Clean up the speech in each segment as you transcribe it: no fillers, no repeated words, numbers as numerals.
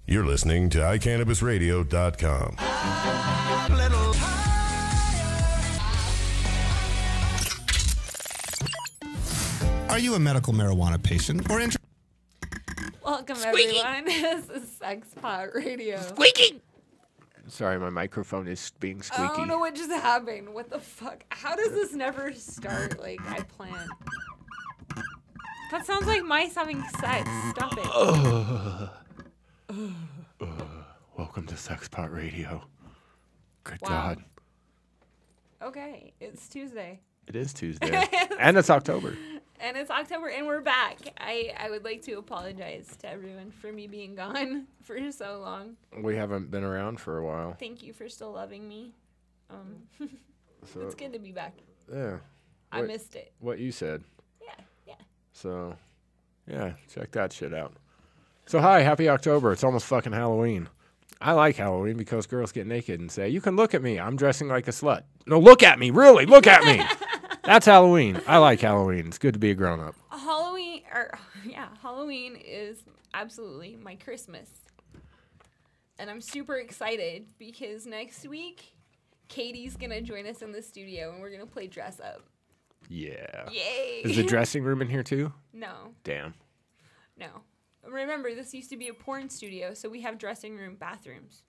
You're listening to iCannabisRadio.com. Are you a medical marijuana patient or Welcome, everyone. This is SexPot Radio. Squeaking! Sorry, my microphone is being squeaky. I don't know what just happened. What the fuck? How does this never start like I planned? That sounds like mice having sex. Stop it. Welcome to SexPot Radio. Good Wow. God. Okay, it's Tuesday. It is Tuesday. And it's October. And it's October, and we're back. I would like to apologize to everyone for me being gone for so long. We haven't been around for a while. Thank you for still loving me. So, It's good to be back. yeah. I missed it. What you said. Yeah. So, yeah, check that shit out. So, hi, happy October. It's almost fucking Halloween. I like Halloween because girls get naked and say, you can look at me. I'm dressing like a slut. No, look at me. Really, look at me. That's Halloween. I like Halloween. It's good to be a grown-up. Halloween is absolutely my Christmas. And I'm super excited because next week, Katie's going to join us in the studio and we're going to play dress up. Yeah. Yay. Is the dressing room in here too? No. Damn. No. Remember, this used to be a porn studio, so we have dressing room bathrooms.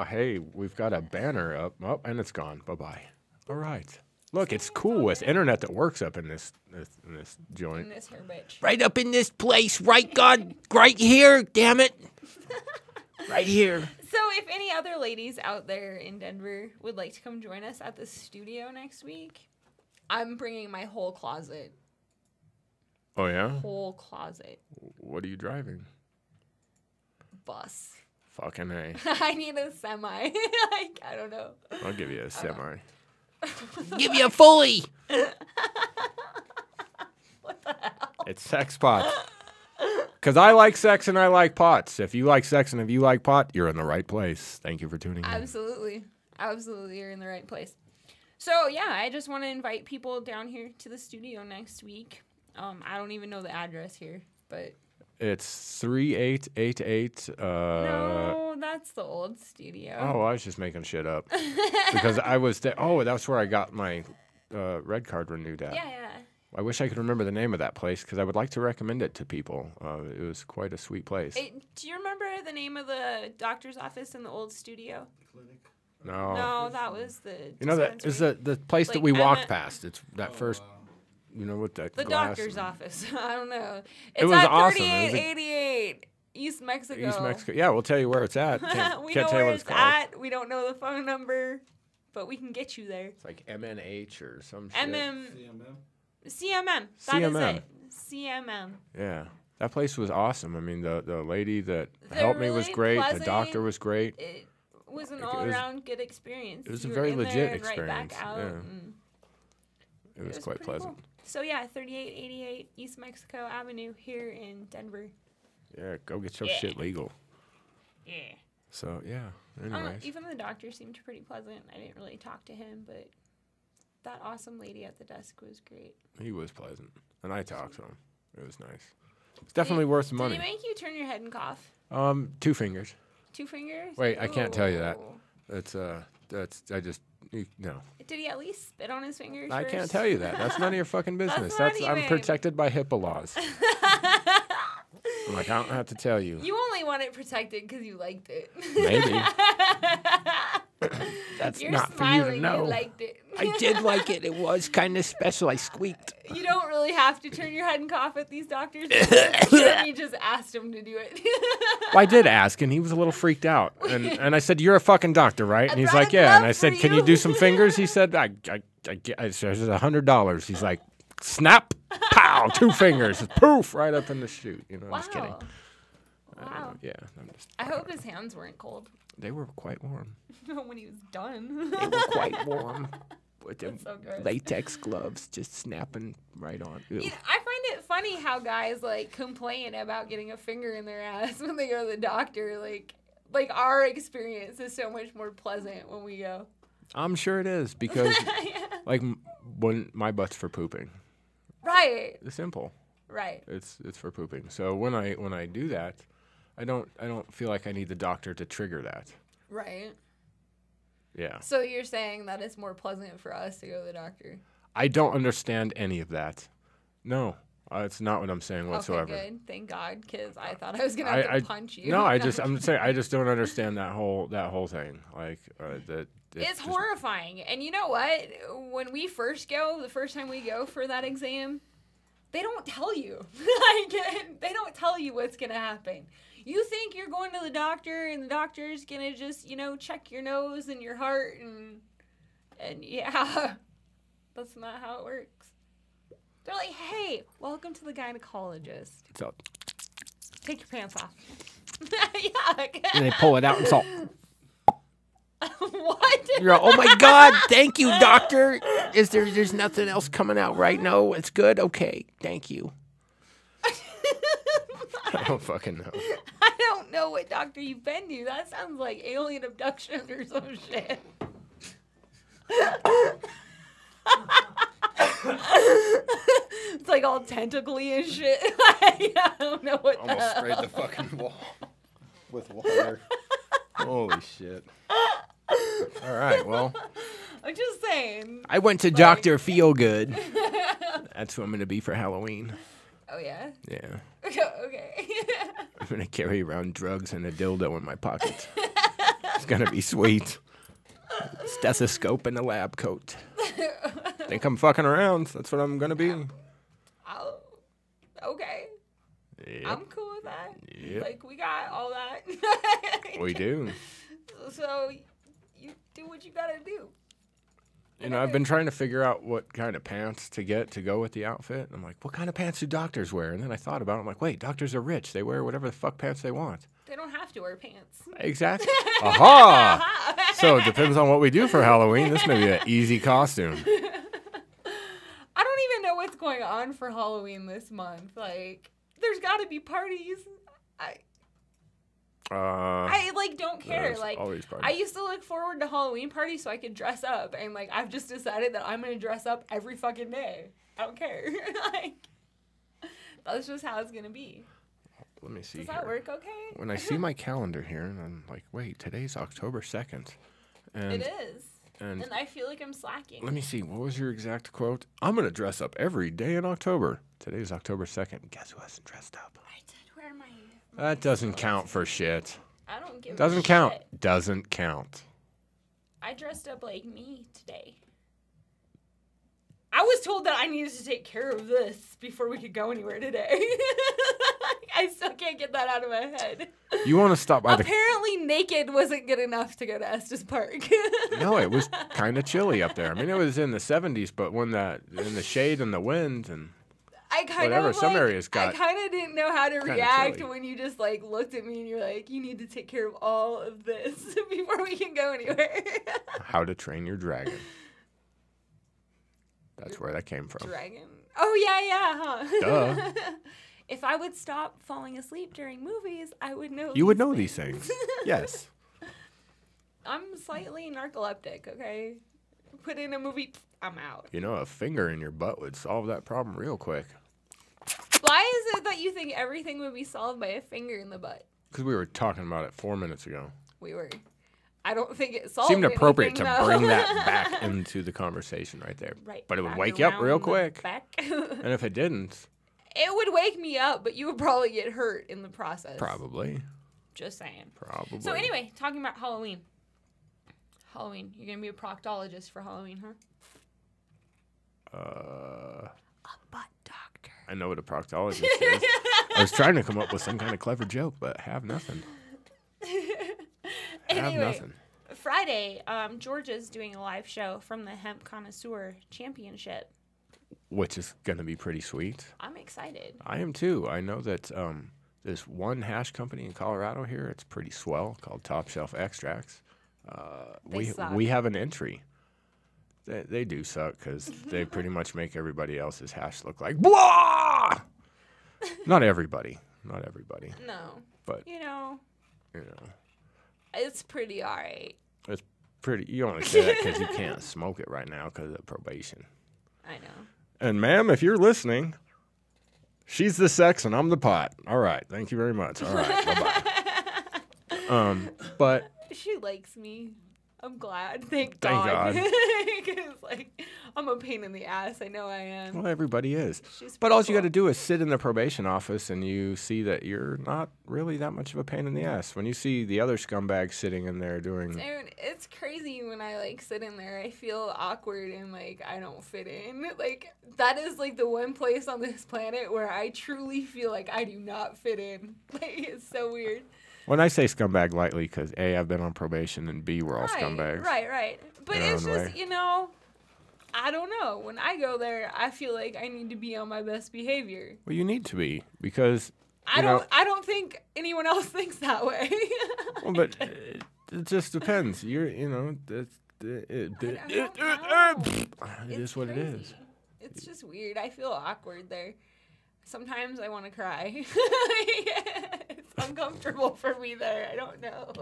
Hey, we've got a banner up. Oh, and it's gone. Bye-bye. All right. Look, it's cool with internet that works up in this joint. In this her bitch. Right up in this place, right, God? Right here, damn it. Right here. So if any other ladies out there in Denver would like to come join us at the studio next week, I'm bringing my whole closet. Oh, yeah? Whole closet. What are you driving? Bus. Fucking A. I need a semi. I don't know. I'll give you a semi. Give you a fully. What the hell? It's SexPot. Because I like sex and I like pots. If you like sex and if you like pot, you're in the right place. Thank you for tuning in. Absolutely. Absolutely, you're in the right place. So, yeah, I just want to invite people down here to the studio next week. I don't even know the address here, but... It's 3888. No, that's the old studio. Oh, I was just making shit up. Because I was there. Oh, that's where I got my red card renewed at. Yeah. I wish I could remember the name of that place because I would like to recommend it to people. It was quite a sweet place. Do you remember the name of the doctor's office in the old studio? Clinic. No. No, that was the You know, that is the place that Like we walked Emma- past. It's that first, you know, with that the glass. doctor's office. I don't know. It It's was at awesome. It was 3888 East Mexico. East Mexico. Yeah, we'll tell you where it's at. We Can't know tell you where what it's called. at. We don't know the phone number, but we can get you there. It's like MNH or some shit. CMM. CMM. That is CMM. it. CMM. Yeah. That place was awesome. I mean, the lady that They're helped me was really great. pleasant. The doctor was great. It was an Like, it was- all-around good experience. it was a You were very in there legit and right back experience, out, yeah. and It was quite pretty pleasant. cool. So yeah, 3888 East Mexico Avenue here in Denver. Yeah, go get your Yeah. shit legal. Yeah. So, yeah. I don't know, Anyways. even the doctor seemed pretty pleasant. I didn't really talk to him, but that awesome lady at the desk was great. He was pleasant. And I talked to him. It was nice. It's definitely worth the money. Did he make you turn your head and cough? 2 fingers. 2 fingers? Wait, I can't tell you that. Ooh. No. Did he at least spit on his fingers I first? can't tell you that. That's none of your fucking business. not I'm even- protected by HIPAA laws. I'm like, I don't have to tell you. You only want it protected because you liked it. Maybe. That's You're not for you to smiling, know. You liked it. I did like it. It was kind of special. I squeaked. You don't really have to turn your head and cough at these doctors. You just asked him to do it. Well, I did ask, and he was a little freaked out. And I said, "You're a fucking doctor, right?" And he's brought like, a "Yeah." glove And I said, for "Can you." you do some fingers?" He said, "I said $100." He's like, "Snap, pow, 2 fingers, poof, right up in the chute." You know, I'm just kidding. Wow. Yeah, I'm just. I hope his hands weren't cold They were quite warm. when he was done. They were quite warm with them so gross. latex gloves just snapping right on. Ew. You know, I find it funny how guys like complain about getting a finger in their ass when they go to the doctor. Like our experience is so much more pleasant when we go. I'm sure it is because, Yeah. like, when my butt's for pooping. Right. It's simple. Right. It's for pooping. So when I do that, I don't feel like I need the doctor to trigger that. Right. Yeah. So you're saying that it's more pleasant for us to go to the doctor? I don't understand any of that. No, it's not what I'm saying whatsoever. Okay, good. Thank God, because I thought I was gonna have to punch you. No, I'm saying I just don't understand that whole thing. Like it's horrifying. And you know what? When we first go, the first time we go for that exam, they don't tell you. Like, they don't tell you what's gonna happen. You think you're going to the doctor, and the doctor's gonna just, check your nose and your heart, and yeah, that's not how it works. They're like, hey, welcome to the gynecologist. So, take your pants off. Yeah. And they pull it out and it's all. What? You're all, oh my God, thank you, doctor. There's nothing else coming out, right? No, it's good. Okay, thank you. I don't fucking know. I don't know what doctor you've been to. That sounds like alien abduction or some shit. It's like all tentacly and shit. I don't know what Almost sprayed the fucking wall with water. Holy shit. All right, well. I'm just saying. I went to Dr. Feelgood. That's who I'm going to be for Halloween. Oh, yeah? Yeah. Okay. I'm going to carry around drugs and a dildo in my pocket. It's going to be sweet. Stethoscope and a lab coat. Think I'm fucking around. That's what I'm going to be. Oh, okay. Yep. I'm cool with that. Yep. Like, we got all that. We do. So, you do what you gotta do. I've been trying to figure out what kind of pants to get to go with the outfit. I'm like, what kind of pants do doctors wear? And then I thought about it. I'm like, wait, doctors are rich. They wear whatever the fuck pants they want. They don't have to wear pants. Exactly. Aha! So it depends on what we do for Halloween. This may be an easy costume. I don't even know what's going on for Halloween this month. Like, there's got to be parties. I don't care. Like, I used to look forward to Halloween parties so I could dress up, and like I've just decided that I'm gonna dress up every fucking day. I don't care. Like, that's just how it's gonna be. Let me see. Does that work okay? When I see my calendar here, and I'm like, wait, today's October 2nd. And it is. And I feel like I'm slacking. Let me see. What was your exact quote? I'm gonna dress up every day in October. Today's October 2nd. Guess who hasn't dressed up? I did wear my That doesn't count for shit. I don't give Doesn't a count. shit. Doesn't count. I dressed up like me today. I was told that I needed to take care of this before we could go anywhere today. I still can't get that out of my head. You want to stop by Apparently naked wasn't good enough to go to Estes Park. No, it was kind of chilly up there. I mean, it was in the 70s, but when in the shade and the wind and some areas got. I kind of didn't know how to react chilly. when you just like looked at me and you're like, you need to take care of all of this before we can go anywhere. How to Train Your Dragon. That's where that came from. Dragon. Oh yeah, huh? Duh. If I would stop falling asleep during movies, I would know. You would know these things. Yes. I'm slightly narcoleptic. Okay, put in a movie, I'm out. A finger in your butt would solve that problem real quick. Why is it that you think everything would be solved by a finger in the butt? Because we were talking about it 4 minutes ago. We were. I don't think it solved Seemed appropriate anything, to though. bring that back into the conversation right there. Right. But it would back wake you up around real the quick. back. And if it didn't, It would wake me up, but you would probably get hurt in the process. probably. Just saying. Probably. So anyway, talking about Halloween. Halloween. You're going to be a proctologist for Halloween, huh? A butt doctor. I know what a proctologist is. I was trying to come up with some kind of clever joke, but have nothing. Have nothing. Friday, Georgia's doing a live show from the Hemp Connoisseur Championship. Which is going to be pretty sweet. I'm excited. I am too. I know that there's one hash company in Colorado here. It's pretty swell called Top Shelf Extracts. We have an entry. They do suck because they pretty much make everybody else's hash look like blah. Not everybody. No. But It's pretty all right. it's pretty. You only say that because you can't smoke it right now because of probation. I know. And ma'am, if you're listening, She's the sex and I'm the pot. All right. Thank you very much. All right. Bye-bye. But She likes me. I'm glad. Thank Thank God. God. Because, like, I'm a pain in the ass. I know I am. well, everybody is. She's But all you pretty got to cool. do is sit in the probation office and you see that you're not really that much of a pain in the ass. When you see the other scumbags sitting in there doing... Dude, it's crazy when I, like, sit in there. I feel awkward and, like, I don't fit in. Like, that is, like, the one place on this planet where I truly feel like I do not fit in. Like, it's so weird. When I say scumbag lightly, because A, I've been on probation, and B, we're all scumbags. Right. But In our it's own just, way. you know, I don't know. When I go there, I feel like I need to be on my best behavior. Well, you need to be, because... I don't think anyone else thinks that way. Well, but it just depends. It is what it is. crazy. It's just weird. I feel awkward there. Sometimes I want to cry. It's uncomfortable for me there. I don't know.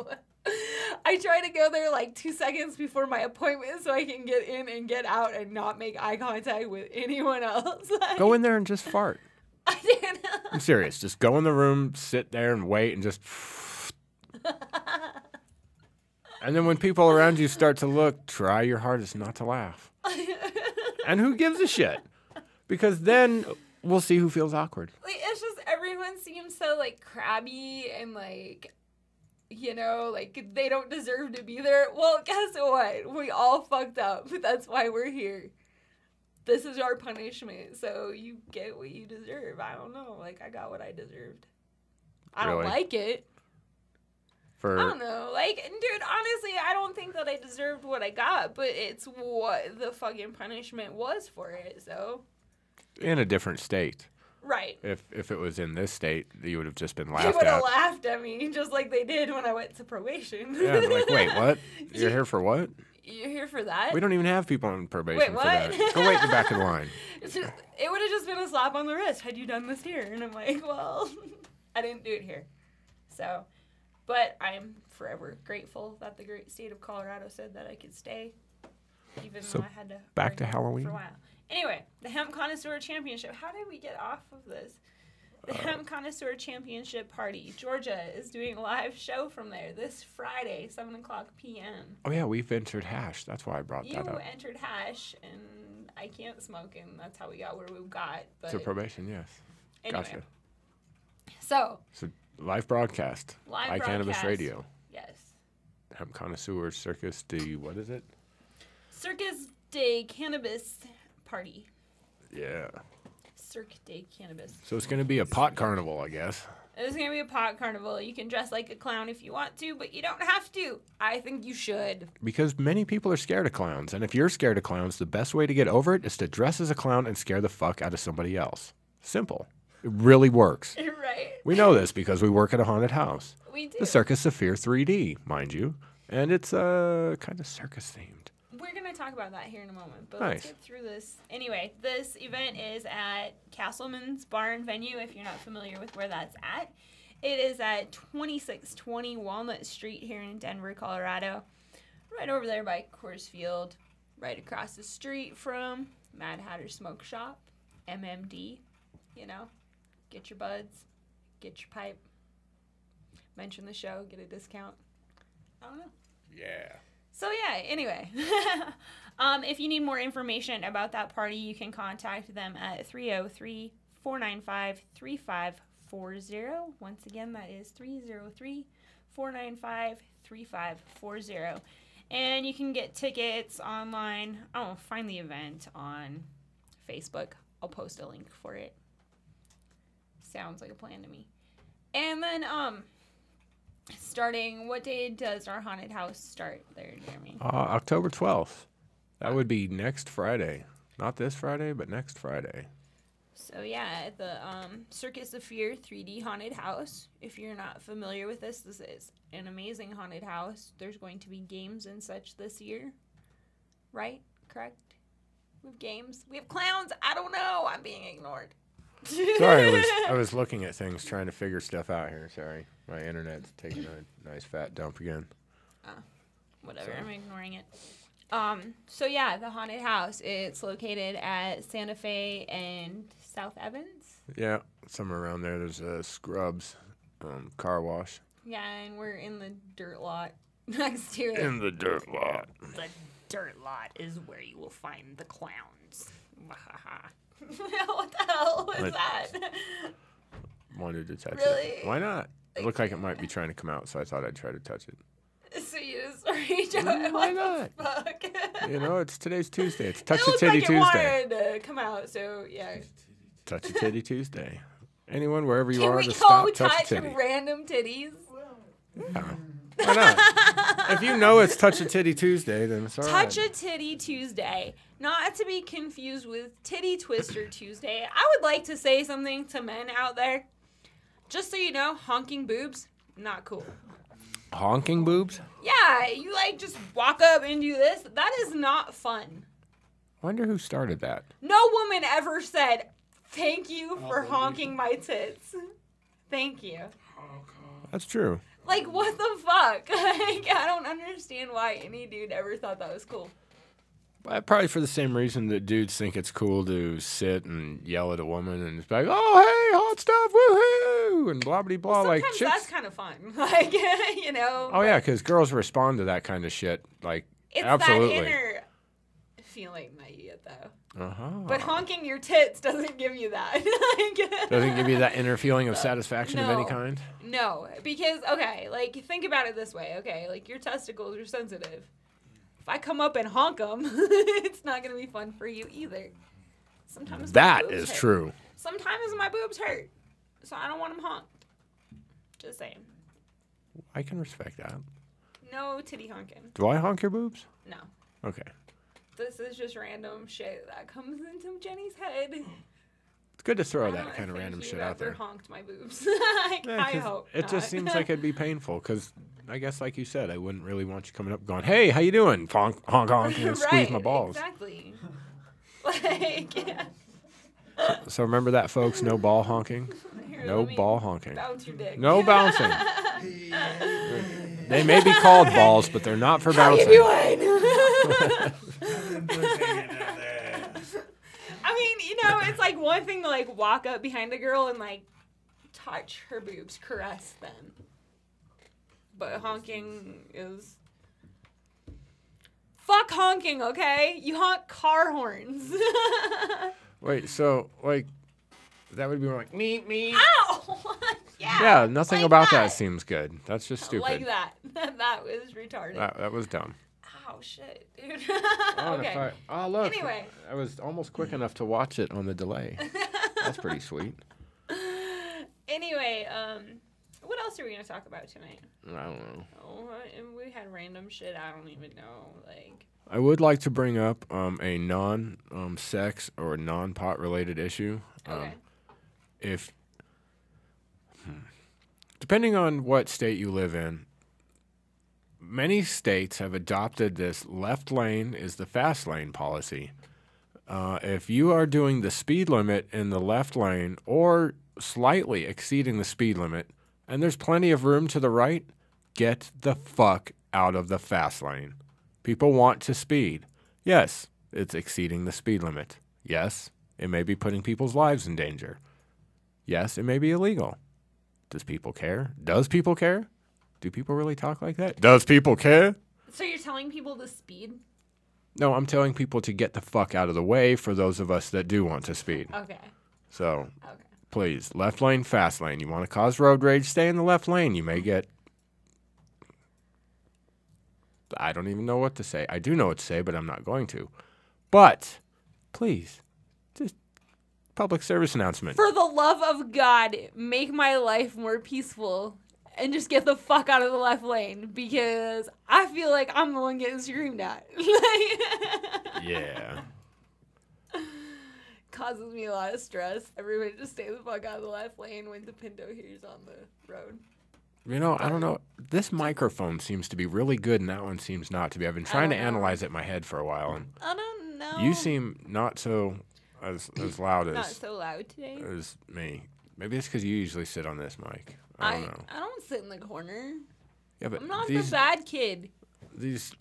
I try to go there like 2 seconds before my appointment so I can get in and get out and not make eye contact with anyone else. Go in there and just fart. I didn't know. I'm serious. Just go in the room, sit there, and wait, and just... And then when people around you start to look, try your hardest not to laugh. And who gives a shit? Because then we'll see who feels awkward. Like, it's just everyone seems so like crabby and like, you know, like they don't deserve to be there. Well, guess what? We all fucked up. That's why we're here. This is our punishment. So you get what you deserve. I don't know. Like, I got what I deserved. I don't Really? like it. I For don't know. Like, dude, honestly, I don't think that I deserved what I got, but it's what the fucking punishment was for it, so. in a different state. Right. If it was in this state, you would have just been They laughed would have at. laughed at me, just like they did when I went to probation. Yeah, they're like, wait, what? You're here for what? You're here for that? We don't even have people on probation Wait, for what? that. Go wait in the back of the line. It would have just been a slap on the wrist had you done this here. And I'm like, well, I didn't do it here. So, but I'm forever grateful that the great state of Colorado said that I could stay, even So, though I had to back to argue Halloween? for a while. Anyway, the Hemp Connoisseur Championship. How did we get off of this? The Hemp Connoisseur Championship Party. Georgia is doing a live show from there this Friday, 7 o'clock p.m. Oh, yeah, we've entered hash. That's why I brought You that up. entered hash, and I can't smoke, and that's how we got where we got. But To probation, yes. anyway. Gotcha. So, So, live broadcast. Live iCannabis broadcast. Radio. yes. Hemp Connoisseur Circus de, what is it? Circus de Cannabis Party. Yeah. Cirque de Cannabis. So it's going to be a pot carnival, I guess. It's going to be a pot carnival. You can dress like a clown if you want to, but you don't have to. I think you should. Because many people are scared of clowns. And if you're scared of clowns, the best way to get over it is to dress as a clown and scare the fuck out of somebody else. Simple. It really works. Right. We know this because we work at a haunted house. We do. The Circus of Fear 3D, mind you. And it's kind of circus themed. We're going to talk about that here in a moment, but Nice. let's get through this. Anyway, this event is at Castleman's Barn Venue, if you're not familiar with where that's at. It is at 2620 Walnut Street here in Denver, Colorado. Right over there by Coors Field, right across the street from Mad Hatter Smoke Shop, MMD. You know, get your buds, get your pipe, mention the show, get a discount. I don't know. Yeah. So yeah, anyway, if you need more information about that party, you can contact them at 303-495-3540. Once again, that is 303-495-3540. And you can get tickets online. Oh, find the event on Facebook. I'll post a link for it. Sounds like a plan to me. And then, starting, what day does our haunted house start there, Jeremy? October 12th. That would be next Friday. Not this Friday, but next Friday. So yeah, at the Circus of Fear 3D haunted house. If you're not familiar with this is an amazing haunted house. There's going to be games and such this year. Right? Correct? We have games. We have clowns. I don't know. I'm being ignored. Sorry, I was looking at things, trying to figure stuff out here. Sorry. My internet's taking a nice fat dump again. Whatever, I'm ignoring it. So yeah, the haunted house, it's located at Santa Fe and South Evans. Yeah, somewhere around there. There's a Scrubs car wash. Yeah, and we're in the dirt lot next to it. In the dirt lot. The dirt lot is where you will find the clowns. What the hell was that? Wanted to touch Really? it. Why not? It looked like it might be trying to come out, so I thought I'd try to touch it. So you just reach out. Why What the not? fuck? You know, today's Tuesday. It's Touch It a looked Titty like it Tuesday. wanted to come out, so yeah. Touch a Titty Tuesday. Anyone, wherever you Can are, we to go stop, touch a touch titty. random titties? Yeah. Why not? If you know it's Touch a Titty Tuesday, then it's all right. Touch a Titty Tuesday. Not to be confused with Titty Twister Tuesday. I would like to say something to men out there. Just so you know, honking boobs, not cool. Honking boobs? Yeah, you like just walk up and do this. That is not fun. Wonder who started that. No woman ever said, thank you for honking my tits. Thank you. That's true. Like, what the fuck? Like, I don't understand why any dude ever thought that was cool. Probably for the same reason that dudes think it's cool to sit and yell at a woman and just be like, oh, hey, hot stuff, woohoo, and blah, blah, blah. Like, Sometimes chicks. that's kind of fun. Like, you know. Oh, yeah, because girls respond to that kind of shit. Like, It's absolutely. that inner feeling that you get, though. Uh-huh. But honking your tits doesn't give you that. Like, Doesn't give you that inner feeling of satisfaction of any No. kind? No, because, okay, like, think about it this way, okay? Like, your testicles are sensitive. If I come up and honk them, it's not going to be fun for you either. Sometimes my That boobs is hurt. true. Sometimes my boobs hurt, so I don't want them honked. Just saying. I can respect that. No titty honking. Do I honk your boobs? No. Okay. This is just random shit that comes into Jenny's head. It's good to throw I that don't kind of think random you shit out ever there. honked my boobs. Like, Yeah, I 'cause hope it not. just seems like it'd be painful because I guess, like you said, I wouldn't really want you coming up going, hey, how you doing? Honk, honk, honk, and squeeze my balls. Exactly. Like, yeah. So remember that, folks. No ball honking. Here, No let me ball honking. bounce your dick. No bouncing. They may be called balls, but they're not for How you bouncing. doing? I mean, you know, it's like one thing to like walk up behind a girl and like touch her boobs, caress them. But honking is fuck honking, okay? You honk car horns. Wait, so, like, that would be more like, meep, meep. Ow! Yeah, nothing like about that seems good. That's just stupid. Like that. That was retarded. That was dumb. Oh shit, dude. Oh, and if Okay. oh, look. Anyway. I was almost quick enough to watch it on the delay. That's pretty sweet. Anyway, what else are we gonna talk about tonight? I don't know. Oh, and we had random shit. I don't even know. Like, I would like to bring up a non-sex or non-pot related issue. okay, If depending on what state you live in, many states have adopted this left lane is the fast lane policy. If you are doing the speed limit in the left lane or slightly exceeding the speed limit, and there's plenty of room to the right, get the fuck out of the fast lane. People want to speed. Yes, it's exceeding the speed limit. Yes, it may be putting people's lives in danger. Yes, it may be illegal. Does people care? Does people care? Do people really talk like that? Does people care? so you're telling people to speed? No, I'm telling people to get the fuck out of the way for those of us that do want to speed. Okay, So, okay. please, left lane, fast lane. You want to cause road rage, stay in the left lane. You may get... I don't even know what to say. I do know what to say, but I'm not going to. But, please, just public service announcement. For the love of God, make my life more peaceful and just get the fuck out of the left lane because I feel like I'm the one getting screamed at. Yeah. Causes me a lot of stress. Everybody just stay the fuck out of the left lane when the Pinto here's on the road. You know, I don't know. This microphone seems to be really good, and that one seems not to be. I've been trying to don't know. analyze it in my head for a while, and I don't know. you seem not so as loud not as so loud today. me. Maybe it's because you usually sit on this mic. I don't know. I don't sit in the corner. Yeah, but I'm not these the bad kid. is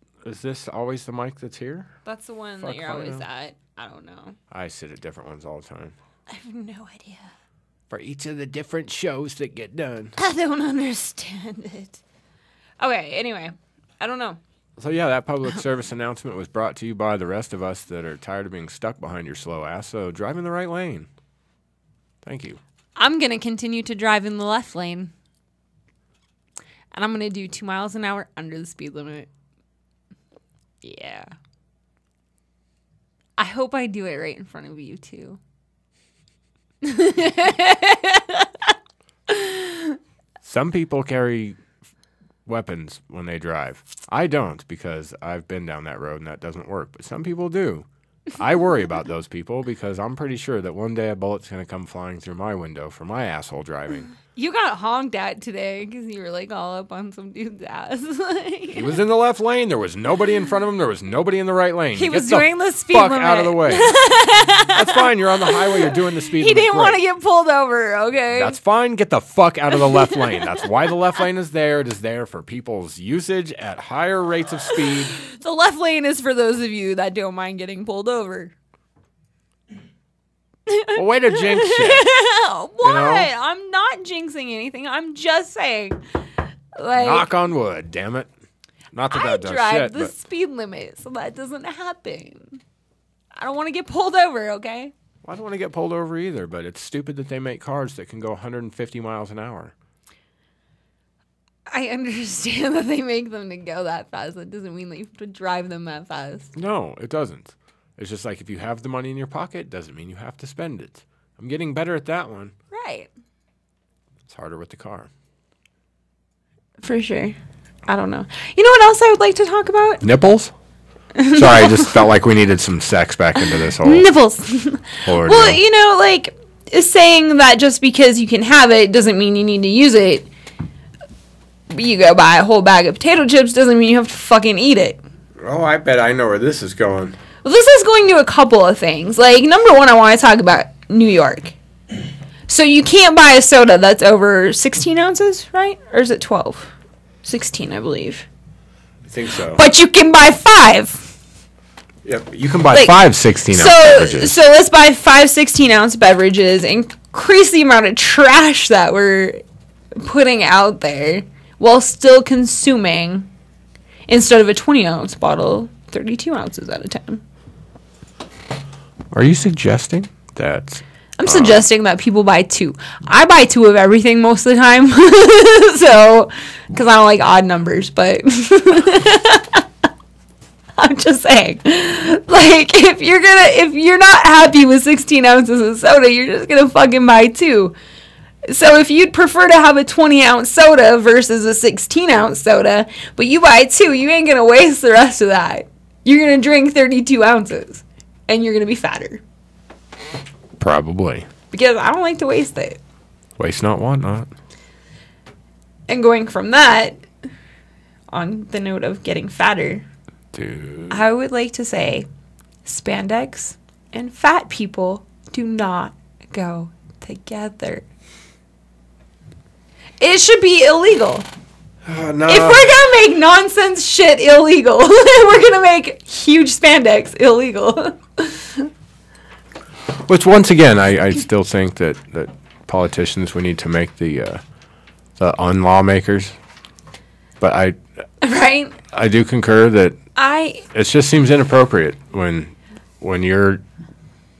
this always the mic that's here? That's the one Fuck that you're if I always know. at. I don't know. I sit at different ones all the time. I have no idea. For each of the different shows that get done. I don't understand it. Okay, anyway. I don't know. So yeah, that public service announcement was brought to you by the rest of us that are tired of being stuck behind your slow ass. So drive in the right lane. Thank you. I'm going to continue to drive in the left lane. And I'm going to do 2 miles an hour under the speed limit. Yeah. I hope I do it right in front of you, too. Some people carry weapons when they drive. I don't, because I've been down that road and that doesn't work. But some people do. I worry about those people because I'm pretty sure that one day a bullet's going to come flying through my window for my asshole driving. You got honked at today because you were like all up on some dude's ass. He was in the left lane. There was nobody in front of him. There was nobody in the right lane. He was doing the speed fuck limit. out of the way. That's fine. You're on the highway. You're doing the speed limit. He didn't want to Great. get pulled over, okay? That's fine. Get the fuck out of the left lane. That's why the left lane is there. It is there for people's usage at higher rates of speed. The left lane is for those of you that don't mind getting pulled over. Well, way to jinx shit. What? You know? I'm not jinxing anything. I'm just saying. Like, Knock on wood, damn it. Not that I that does drive shit, the but speed limit, so that doesn't happen. I don't want to get pulled over, okay? I don't want to get pulled over either, but it's stupid that they make cars that can go 150 miles an hour. I understand that they make them to go that fast. That doesn't mean that you have to drive them that fast. No, it doesn't. It's just like if you have the money in your pocket, doesn't mean you have to spend it. I'm getting better at that one. Right. It's harder with the car. For sure. I don't know. You know what else I would like to talk about? Nipples? Sorry, I just felt like we needed some sex back into this whole Nipples. whole Well, ordeal. you know, like, saying that just because you can have it doesn't mean you need to use it. You go buy a whole bag of potato chips doesn't mean you have to fucking eat it. Oh, I bet I know where this is going. Well, this is going to a couple of things. Like, number one, I want to talk about New York. So you can't buy a soda that's over 16 ounces, right? Or is it 12? 16, I believe. I think so. But you can buy 5. Yep, you can buy Like, 5 16-ounce beverages. So let's buy 5 16-ounce beverages, increase the amount of trash that we're putting out there while still consuming, instead of a 20-ounce bottle, 32 ounces at a time. Are you suggesting that... I'm suggesting that people buy 2. I buy 2 of everything most of the time. So, because I don't like odd numbers, but I'm just saying. Like, if you're not happy with 16 ounces of soda, you're just going to fucking buy 2. So if you'd prefer to have a 20-ounce soda versus a 16-ounce soda, but you buy 2, you ain't going to waste the rest of that. You're going to drink 32 ounces, and you're going to be fatter. Probably. Because I don't like to waste it. Waste not, want not. And going from that, on the note of getting fatter, Dude. I would like to say spandex and fat people do not go together. It should be illegal. No. If we're going to make nonsense shit illegal, we're going to make huge spandex illegal. Which, once again, I still think that politicians, we need to make the unlawmakers. But Right? I do concur that it just seems inappropriate when your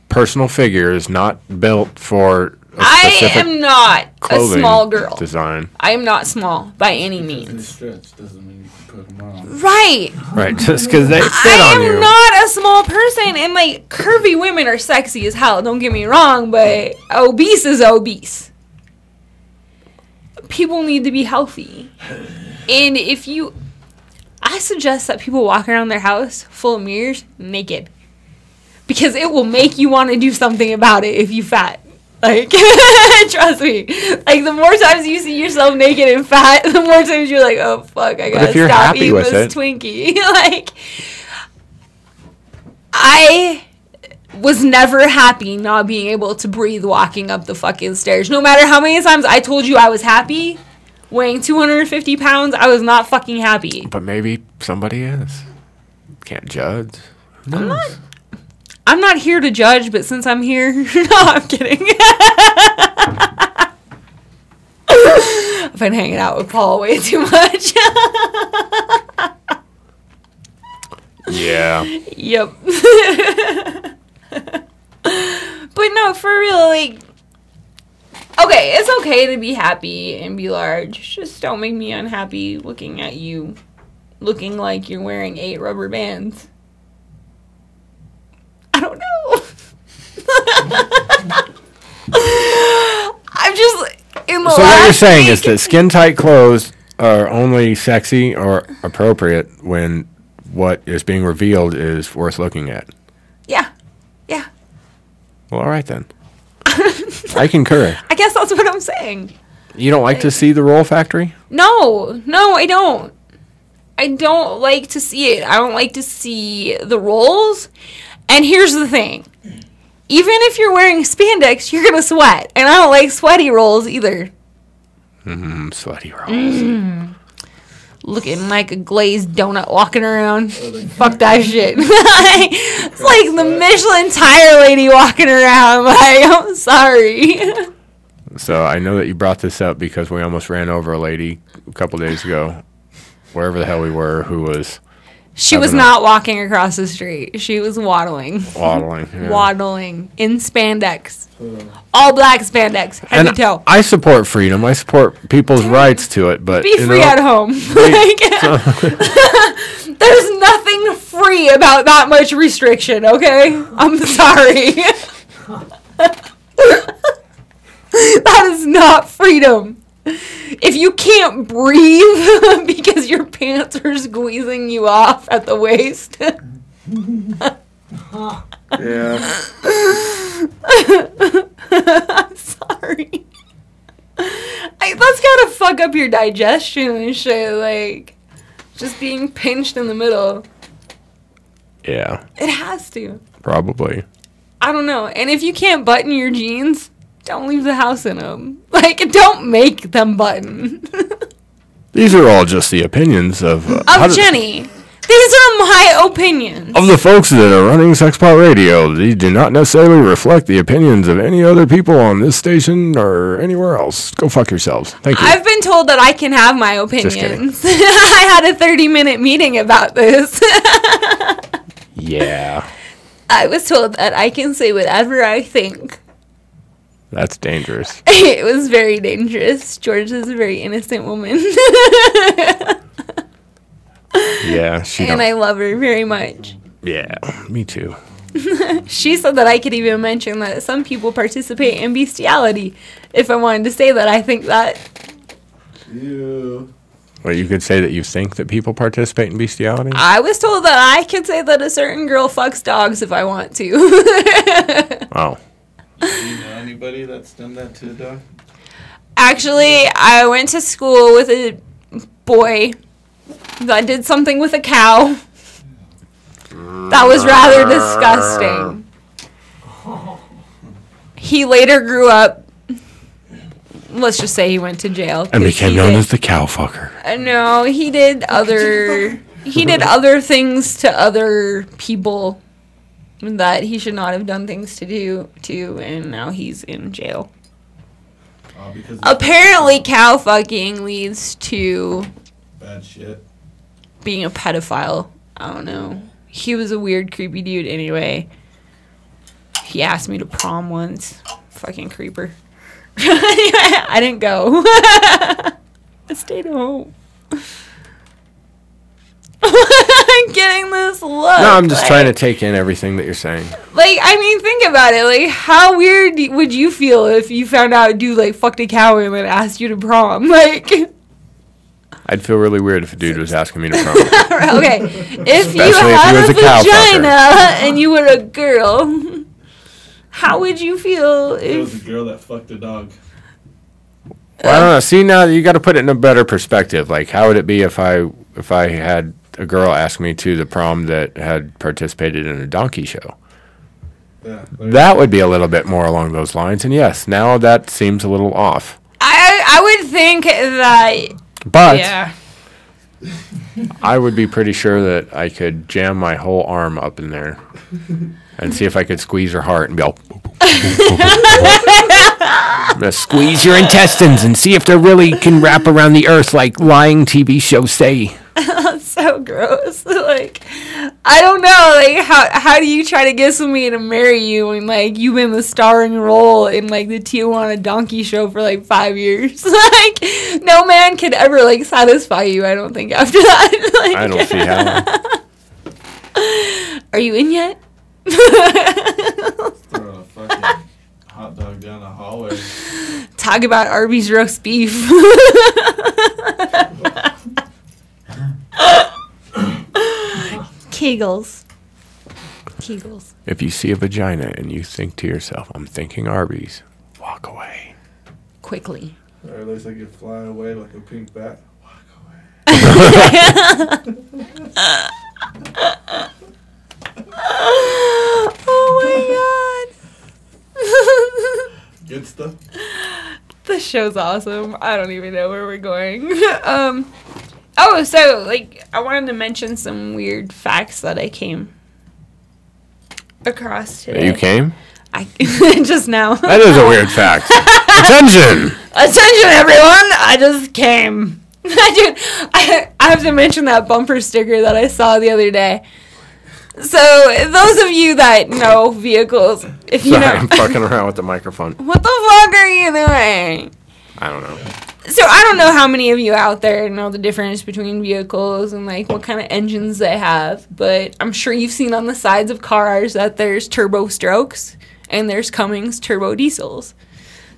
personal figure is not built for a I specific am not a clothing small girl. design. I am not small by any means. Stretch doesn't mean you can put them on. Right. Right, just because they fit I on am you. not a small person, and like curvy women are sexy as hell. Don't get me wrong, but obese is obese. People need to be healthy, and I suggest that people walk around their house full of mirrors naked, because it will make you want to do something about it if you fat. Like, trust me. Like, the more times you see yourself naked and fat, the more times you're like, oh, fuck, I gotta if you're stop happy eating with this it- Twinkie. Like, I was never happy not being able to breathe walking up the fucking stairs. No matter how many times I told you I was happy, weighing 250 pounds, I was not fucking happy. But maybe somebody is. Can't judge. Who knows? I'm not here to judge, but since I'm here, no, I'm kidding. I've been hanging out with Paul way too much. Yeah. Yep. But no, for real, like, okay, it's okay to be happy and be large. Just don't make me unhappy looking at you looking like you're wearing 8 rubber bands. I don't know. I'm just in the So what you're saying week, is that skin-tight clothes are only sexy or appropriate when what is being revealed is worth looking at. Yeah. Well, all right then. I concur. I guess that's what I'm saying. You don't like to see the roll factory? No, I don't. I don't like to see it. I don't like to see the rolls. And here's the thing. Even if you're wearing spandex, you're going to sweat. And I don't like sweaty rolls either. Sweaty rolls. Looking like a glazed donut walking around. Fuck that shit. It's like the Michelin tire lady walking around. Like, I'm sorry. So I know that you brought this up because we almost ran over a lady a couple days ago, wherever the hell we were, who was She was not walking across the street. She was waddling. waddling. Yeah. Waddling in spandex. All black spandex. Head to And toe. I support freedom. I support people's rights to it, but Be free at home. Like, there's nothing free about that much restriction, okay? I'm sorry. That is not freedom. If you can't breathe because your pants are squeezing you off at the waist. Yeah. I'm sorry. That's gotta fuck up your digestion and shit, like, just being pinched in the middle. Yeah. It has to. Probably. I don't know. And if you can't button your jeans, don't leave the house in them. Like, don't make them button. These are all just the opinions of Jenny. These are my opinions. of the folks that are running SexPot Radio. These do not necessarily reflect the opinions of any other people on this station or anywhere else. Go fuck yourselves. Thank you. I've been told that I can have my Just kidding. opinions. I had a 30-minute meeting about this. Yeah. I was told that I can say whatever I think. That's dangerous. It was very dangerous. George is a very innocent woman. Yeah, she And don't. I love her very much. Yeah, me too. She said that I could even mention that some people participate in bestiality. If I wanted to say that, I think that. Ew. Well, you could say that you think that people participate in bestiality? I was told that I could say that a certain girl fucks dogs if I want to. Oh. Do you know anybody that's done that to a dog? Actually, I went to school with a boy that did something with a cow. That was rather disgusting. He later grew up. Let's just say he went to jail. And became known as the cow fucker. No, he did other things to other people that he should not have done things to, and now he's in jail. Because Apparently, cow fucking leads to bad shit. being a pedophile. I don't know. He was a weird, creepy dude anyway. He asked me to prom once. Fucking creeper. I didn't go. I stayed home. I'm getting this look. No, I'm just trying to take in everything that you're saying. Like, I mean, think about it. Like, how weird would you feel if you found out a dude, like, fucked a cow and then asked you to prom? Like, I'd feel really weird if a dude was asking me to prom. okay. If you Especially if he had was a a cow vagina and you were a girl, how would you feel It was if... a girl that fucked a dog. Well, I don't know. See, now you got to put it in a better perspective. Like, how would it be if I had a girl ask me to the prom that had participated in a donkey show? Yeah. That would be a little bit more along those lines. And yes, now that seems a little off. I would think that... But Yeah. I would be pretty sure that I could jam my whole arm up in there. and see if I could squeeze her heart and be all. I'm gonna squeeze your intestines and see if they really can wrap around the earth like lying TV shows say. That's so gross. Like, I don't know. Like, how do you try to get somebody to marry you when, like, you've been the starring role in, like, the Tijuana Donkey Show for, like, 5 years? Like, no man could ever, like, satisfy you, I don't think, after that. Like, I don't see how. Are you in yet? Throwing a fucking hot dog down the hallway. Talk about Arby's roast beef. Kegels. If you see a vagina and you think to yourself, I'm thinking Arby's, walk away. Quickly. Or it looks like you're flying away like a pink bat. Walk away. Oh my god. Good stuff. This show's awesome. I don't even know where we're going. Oh, so, like, I wanted to mention some weird facts that I came across today. You came? Just now. That is a weird fact. Attention! Attention, everyone! I just came. Dude, I have to mention that bumper sticker that I saw the other day. So, those of you that know vehicles, if you Sorry, know... I'm fucking around with the microphone. What the fuck are you doing? I don't know. So I don't know how many of you out there know the difference between vehicles and like what kind of engines they have, but I'm sure you've seen on the sides of cars that there's turbo strokes and there's Cummins turbo diesels.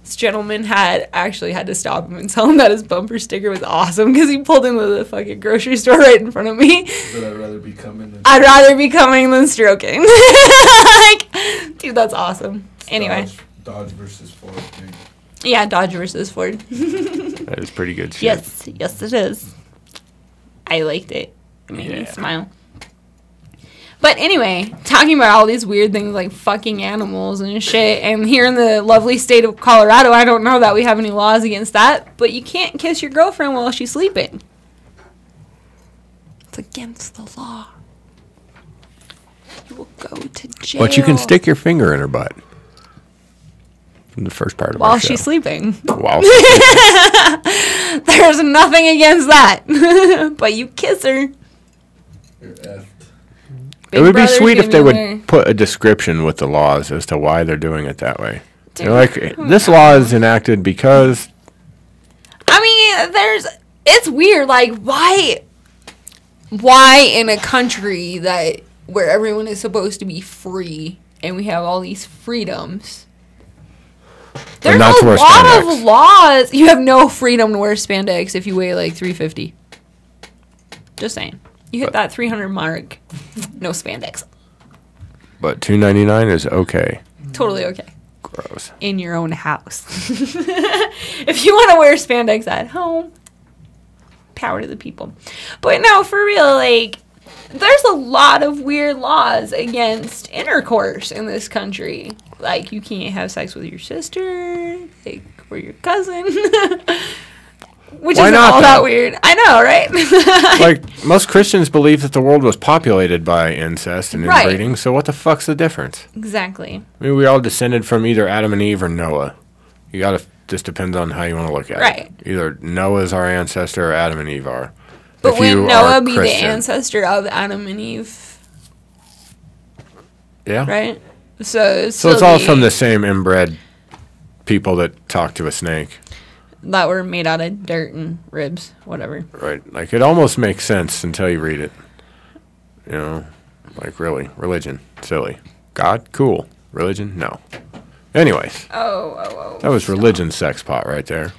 This gentleman actually had to stop him and tell him that his bumper sticker was awesome because he pulled into the fucking grocery store right in front of me. But I'd rather be coming than... I'd rather be coming than stroking. Like, dude, that's awesome. Anyway. Dodge versus Ford thing. Yeah, Dodge versus Ford. That is pretty good shit. Yes, it is. I liked it. It made me Yeah. smile. But anyway, talking about all these weird things like fucking animals and shit, and here in the lovely state of Colorado, I don't know that we have any laws against that, but you can't kiss your girlfriend while she's sleeping. It's against the law. You will go to jail. But you can stick your finger in her butt. From the first part of while our show. she's sleeping. While she's sleeping. There's nothing against that. But you kiss her. You're effed. It would be Brother's sweet if gonna they be would there. put a description with the laws as to why they're doing it that way. Dude, They're like, this law is enacted because... I mean, it's weird. Like, why in a country where everyone is supposed to be free and we have all these freedoms, there's not to a wear lot spandex. of laws. You have no freedom to wear spandex if you weigh like 350. Just saying. You hit that 300 mark, no spandex. But $2.99 is okay. Totally okay. Gross. In your own house. If you want to wear spandex at home, power to the people. But no, for real, like, there's a lot of weird laws against intercourse in this country. Like, you can't have sex with your sister, like, or your cousin. Which Why isn't not, all that though? weird. I know, right? Like, most Christians believe that the world was populated by incest and Right. inbreeding, so what the fuck's the difference? Exactly. I mean, we all descended from either Adam and Eve or Noah. You gotta, just depends on how you want to look at Right. it. Either Noah's our ancestor or Adam and Eve are. But If wouldn't you Noah are be Christian. the ancestor of Adam and Eve, Yeah. right? So So it's all from the same inbred people that talk to a snake. that were made out of dirt and ribs, whatever. Right. Like, it almost makes sense until you read it. You know? Like, really. Religion. Silly. God? Cool. Religion? No. Anyways. Oh. That was religion SexPot right there.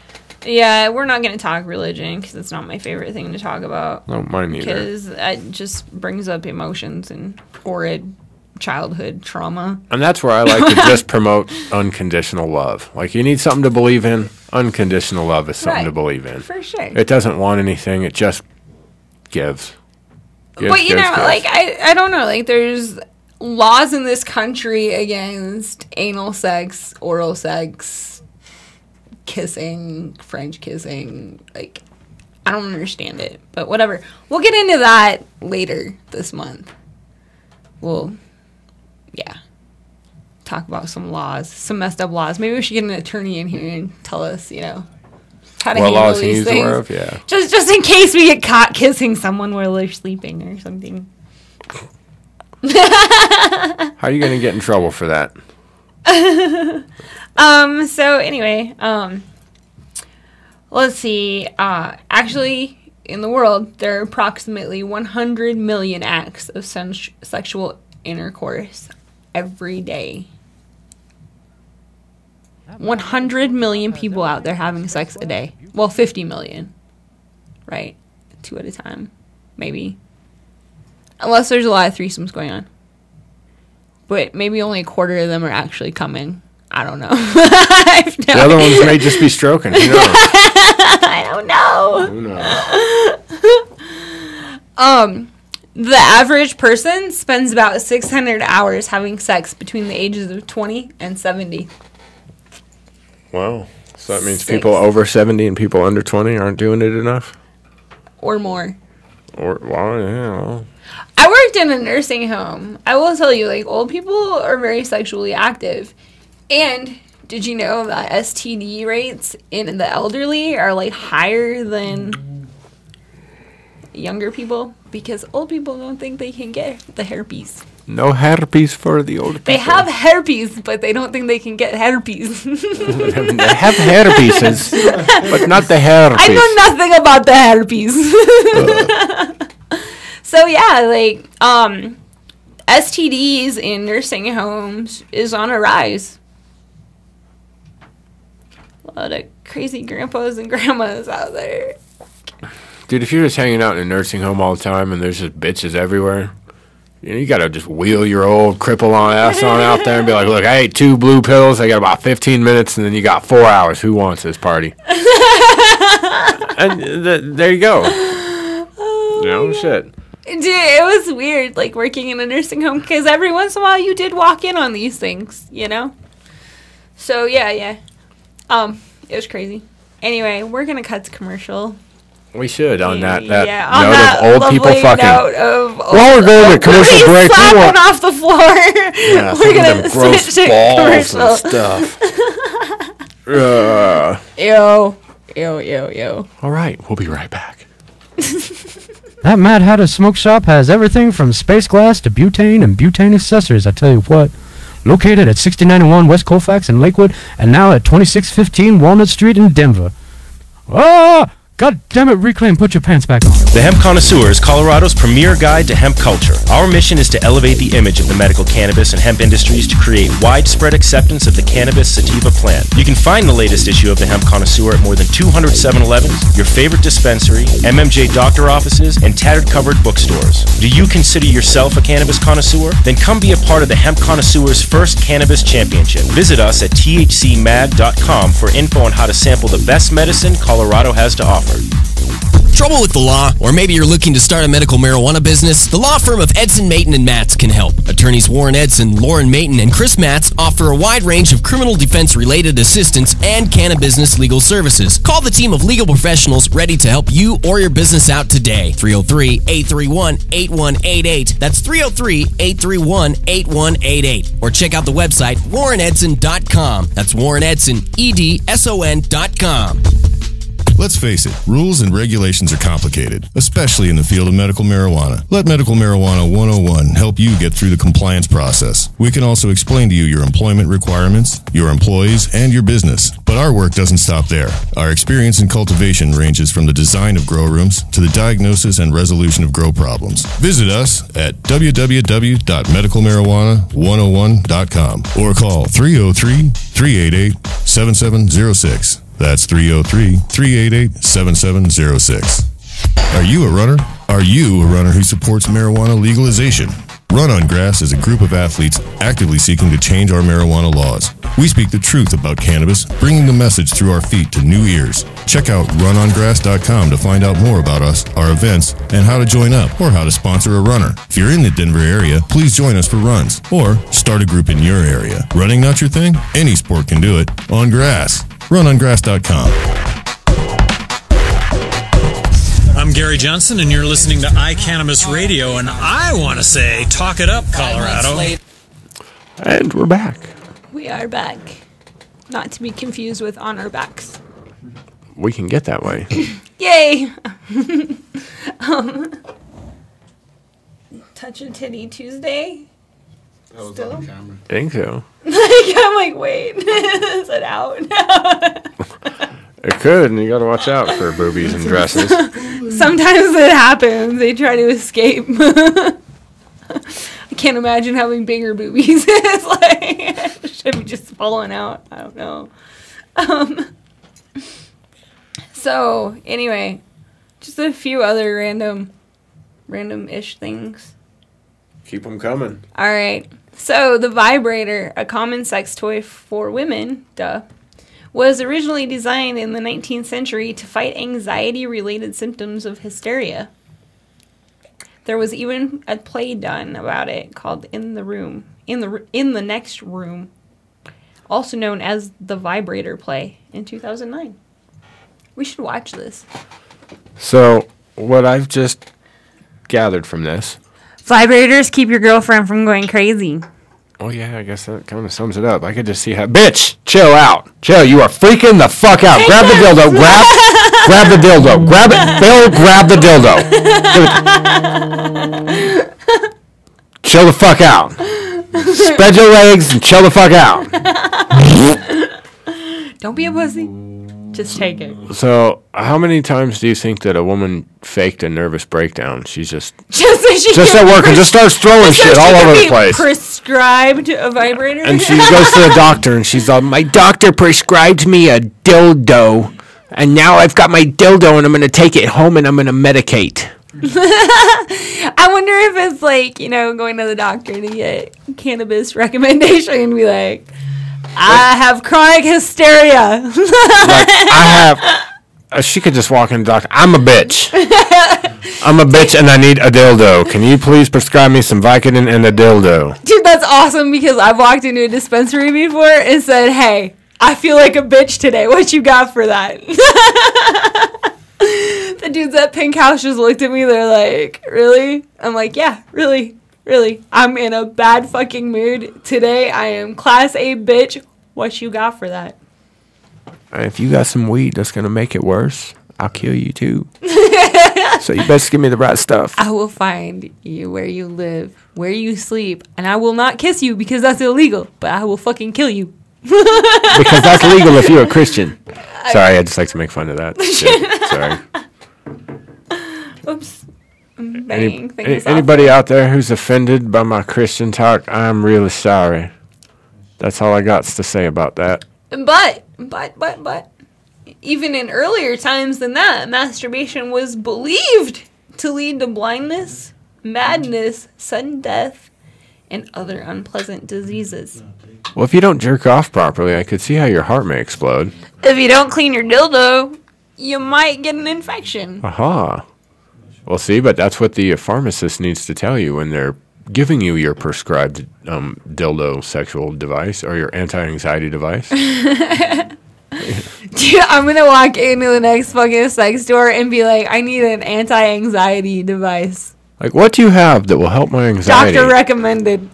Yeah, we're not going to talk religion because it's not my favorite thing to talk about. No, mine neither. Because it just brings up emotions and horrid childhood trauma. And that's where I like to just promote unconditional love. Like, you need something to believe in. Unconditional love is something Right. to believe in. For sure. It doesn't want anything. It just gives. Gives, But, you gives, know, gives. like, I don't know. Like, there's laws in this country against anal sex, oral sex, kissing, French kissing. Like, I don't understand it. But whatever. We'll get into that later this month. Yeah. talk about some laws, some messed up laws. Maybe we should get an attorney in here and tell us, you know, how to What handle laws he these needs things. aware of? Yeah. Just in case we get caught kissing someone while they're sleeping or something. How are you going to get in trouble for that? So anyway, let's see. Actually, in the world, there are approximately 100 million acts of sexual intercourse every day. 100 million people out there having sex a day. Well, 50 million. Right? 2 at a time. Maybe. Unless there's a lot of threesomes going on. But maybe only a quarter of them are actually coming. I don't know. The other ones may just be stroking. Who knows? I don't know. Who knows? The average person spends about 600 hours having sex between the ages of 20 and 70. Wow. So that means people over 70 and people under 20 aren't doing it enough? Or more. Or, well, yeah. Well. I worked in a nursing home. I will tell you, like, old people are very sexually active. And did you know that STD rates in the elderly are, like, higher than younger people? Because old people don't think they can get the herpes. No herpes for the old people. They have herpes, but they don't think they can get herpes. They have herpes, but not the herpes. I know nothing about the herpes. So yeah, like STDs in nursing homes is on a rise. A lot of crazy grandpas and grandmas out there. Dude, if you're just hanging out in a nursing home all the time and there's just bitches everywhere, you know, you gotta just wheel your old cripple on ass on out there and be like, look, I ate 2 blue pills, I got about 15 minutes, and then you got 4 hours. Who wants this party? And there you go. You know, shit. Dude, it was weird, like, working in a nursing home, because every once in a while you did walk in on these things, you know? So, yeah. It was crazy. Anyway, we're gonna cut to commercial. We should on that on note that of old people fucking. Note of While we're going to commercial break, we want off the floor. Yeah, We're gonna them gross switch to balls commercial. and stuff. Yo. All right, we'll be right back. That Mad Hatter Smoke Shop has everything from space glass to butane and butane accessories, I tell you what. Located at 6091 West Colfax in Lakewood, and now at 2615 Walnut Street in Denver. Ah! God damn it, Reclaim, put your pants back on. The Hemp Connoisseur is Colorado's premier guide to hemp culture. Our mission is to elevate the image of the medical cannabis and hemp industries to create widespread acceptance of the cannabis sativa plant. You can find the latest issue of the Hemp Connoisseur at more than 200 7-Elevens, your favorite dispensary, MMJ doctor offices, and tattered covered bookstores. Do you consider yourself a cannabis connoisseur? Then come be a part of the Hemp Connoisseur's first cannabis championship. Visit us at thcmag.com for info on how to sample the best medicine Colorado has to offer. Trouble with the law? Or maybe you're looking to start a medical marijuana business? The law firm of Edson, Mayton & Matz can help. Attorneys Warren Edson, Lauren Mayton, and Chris Matz offer a wide range of criminal defense-related assistance and cannabis legal services. Call the team of legal professionals ready to help you or your business out today. 303-831-8188. That's 303-831-8188. Or check out the website warrenedson.com. That's warrenedson.com. Let's face it, rules and regulations are complicated, especially in the field of medical marijuana. Let Medical Marijuana 101 help you get through the compliance process. We can also explain to you your employment requirements, your employees, and your business. But our work doesn't stop there. Our experience in cultivation ranges from the design of grow rooms to the diagnosis and resolution of grow problems. Visit us at www.medicalmarijuana101.com or call 303-388-7706. That's 303-388-7706. Are you a runner? Are you a runner who supports marijuana legalization? Run on Grass is a group of athletes actively seeking to change our marijuana laws. We speak the truth about cannabis, bringing the message through our feet to new ears. Check out runongrass.com to find out more about us, our events, and how to join up or how to sponsor a runner. If you're in the Denver area, please join us for runs or start a group in your area. Running not your thing? Any sport can do it. On grass. runongrass.com. I'm Gary Johnson, and you're listening to iCannabis Radio, and I want to say, talk it up, Colorado. And we're back. We are back. Not to be confused with on our backs. We can get that way. Yay! Touch a titty Tuesday. That was Still? on camera. I think so. I'm like, wait, is it out? It could, and you got to watch out for boobies and dresses. Sometimes it happens. They try to escape. I can't imagine having bigger boobies. It's like, should be just falling out. I don't know. So, anyway, just a few other random-ish things. Keep them coming. All right. So, the vibrator, a common sex toy for women, was originally designed in the 19th century to fight anxiety-related symptoms of hysteria. There was even a play done about it called In the Next Room, also known as the Vibrator Play, in 2009. We should watch this. So, what I've just gathered from this. Vibrators keep your girlfriend from going crazy. Oh, yeah, I guess that kind of sums it up. I could just see how. Bitch, chill out. Chill. You are freaking the fuck out. Grab the dildo. Grab the dildo. Grab it. Bill, grab the dildo. Chill the fuck out. Spread your legs and chill the fuck out. Don't be a pussy. Just take it. So, how many times do you think that a woman faked a nervous breakdown? She's just just at work and just starts throwing shit all over the place. Prescribed a vibrator? And she goes to the doctor and she's all, my doctor prescribed me a dildo. And now I've got my dildo and I'm going to take it home and I'm going to medicate. I wonder if it's like, going to the doctor to get cannabis recommendation and be like, I have chronic hysteria. She could just walk in the doctor. I'm a bitch. I'm a bitch and I need a dildo. Can you please prescribe me some Vicodin and a dildo? Dude, that's awesome because I've walked into a dispensary before and said, hey, I feel like a bitch today. What you got for that? The dudes at Pink House just looked at me. They're like, really? I'm like, yeah, really. Really, I'm in a bad fucking mood today. I am class A bitch. What you got for that? If you got some weed that's going to make it worse, I'll kill you too. So you best give me the right stuff. I will find you where you live, where you sleep, and I will not kiss you because that's illegal, but I will fucking kill you. Because that's legal if you're a Christian. Sorry, I just like to make fun of that shit. Sorry. Oops. Anybody out there who's offended by my Christian talk, I'm really sorry. That's all I got to say about that. But, even in earlier times than that, masturbation was believed to lead to blindness, madness, sudden death, and other unpleasant diseases. Well, if you don't jerk off properly, I could see how your heart may explode. If you don't clean your dildo, you might get an infection. Aha. Well, see, but that's what the pharmacist needs to tell you when they're giving you your prescribed dildo sexual device or your anti-anxiety device. Dude, I'm going to walk into the next fucking sex store and be like, I need an anti-anxiety device. Like, what do you have that will help my anxiety? Doctor recommended.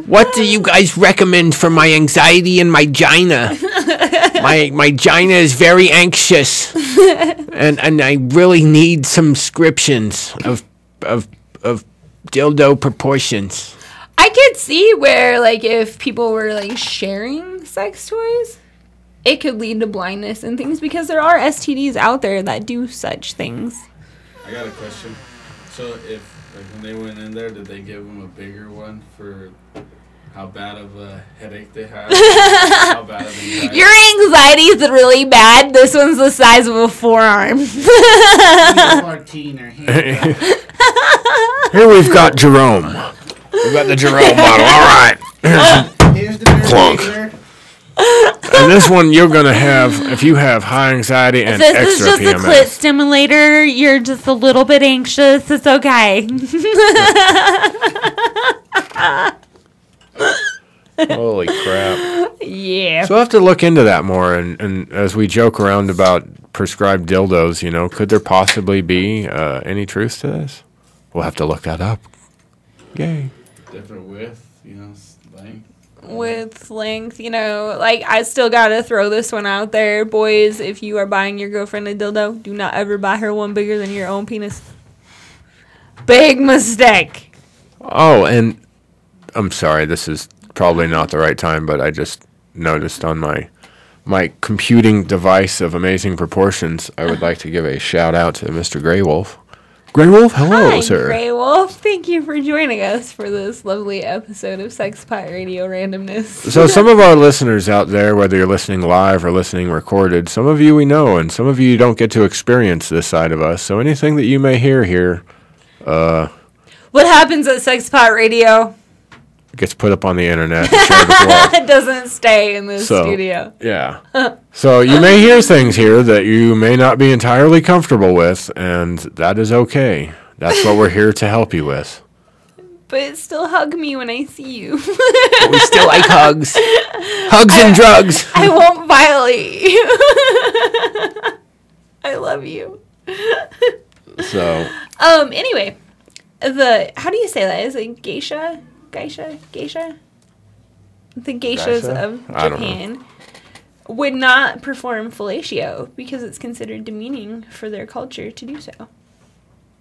What do you guys recommend for my anxiety and my gina? My gina is very anxious, and I really need some prescriptions of dildo proportions. I could see where, like, if people were, like, sharing sex toys, it could lead to blindness and things because there are STDs out there that do such things. I got a question. So if, like, when they went in there, did they give them a bigger one for how bad of a headache they had? How bad of anxiety? Your anxiety's really bad. This one's the size of a forearm. Here we've got Jerome. We've got the Jerome model. All right. Here's the Clunk. And this one you're going to have if you have high anxiety and this extra is just PMS. a clit stimulator. You're just a little bit anxious. It's okay. Holy crap. Yeah. So we'll have to look into that more. And as we joke around about prescribed dildos, you know, could there possibly be any truth to this? We'll have to look that up. Yay. Different width, length. With length, like I still gotta throw this one out there, boys. If you are buying your girlfriend a dildo, do not ever buy her one bigger than your own penis. Big mistake. Oh, and I'm sorry, this is probably not the right time, but I just noticed on my computing device of amazing proportions, I would like to give a shout out to Mr. Grey Wolf. Grey Wolf, hello, Hi, sir. Grey Wolf. Thank you for joining us for this lovely episode of SexPot Radio Randomness. So some of our listeners out there, whether you're listening live or listening recorded, some of you we know, and some of you don't get to experience this side of us. So anything that you may hear here, what happens at SexPot Radio gets put up on the internet and shared with the world. it doesn't stay in the studio. Yeah. So you may hear things here that you may not be entirely comfortable with, and that is okay. That's what we're here to help you with. But still hug me when I see you. We still like hugs. Hugs and drugs. I won't violate you. I love you. So. Anyway, how do you say that? Is it geisha? Geisha? The geishas of I don't Japan would not perform fellatio because it's considered demeaning for their culture to do so.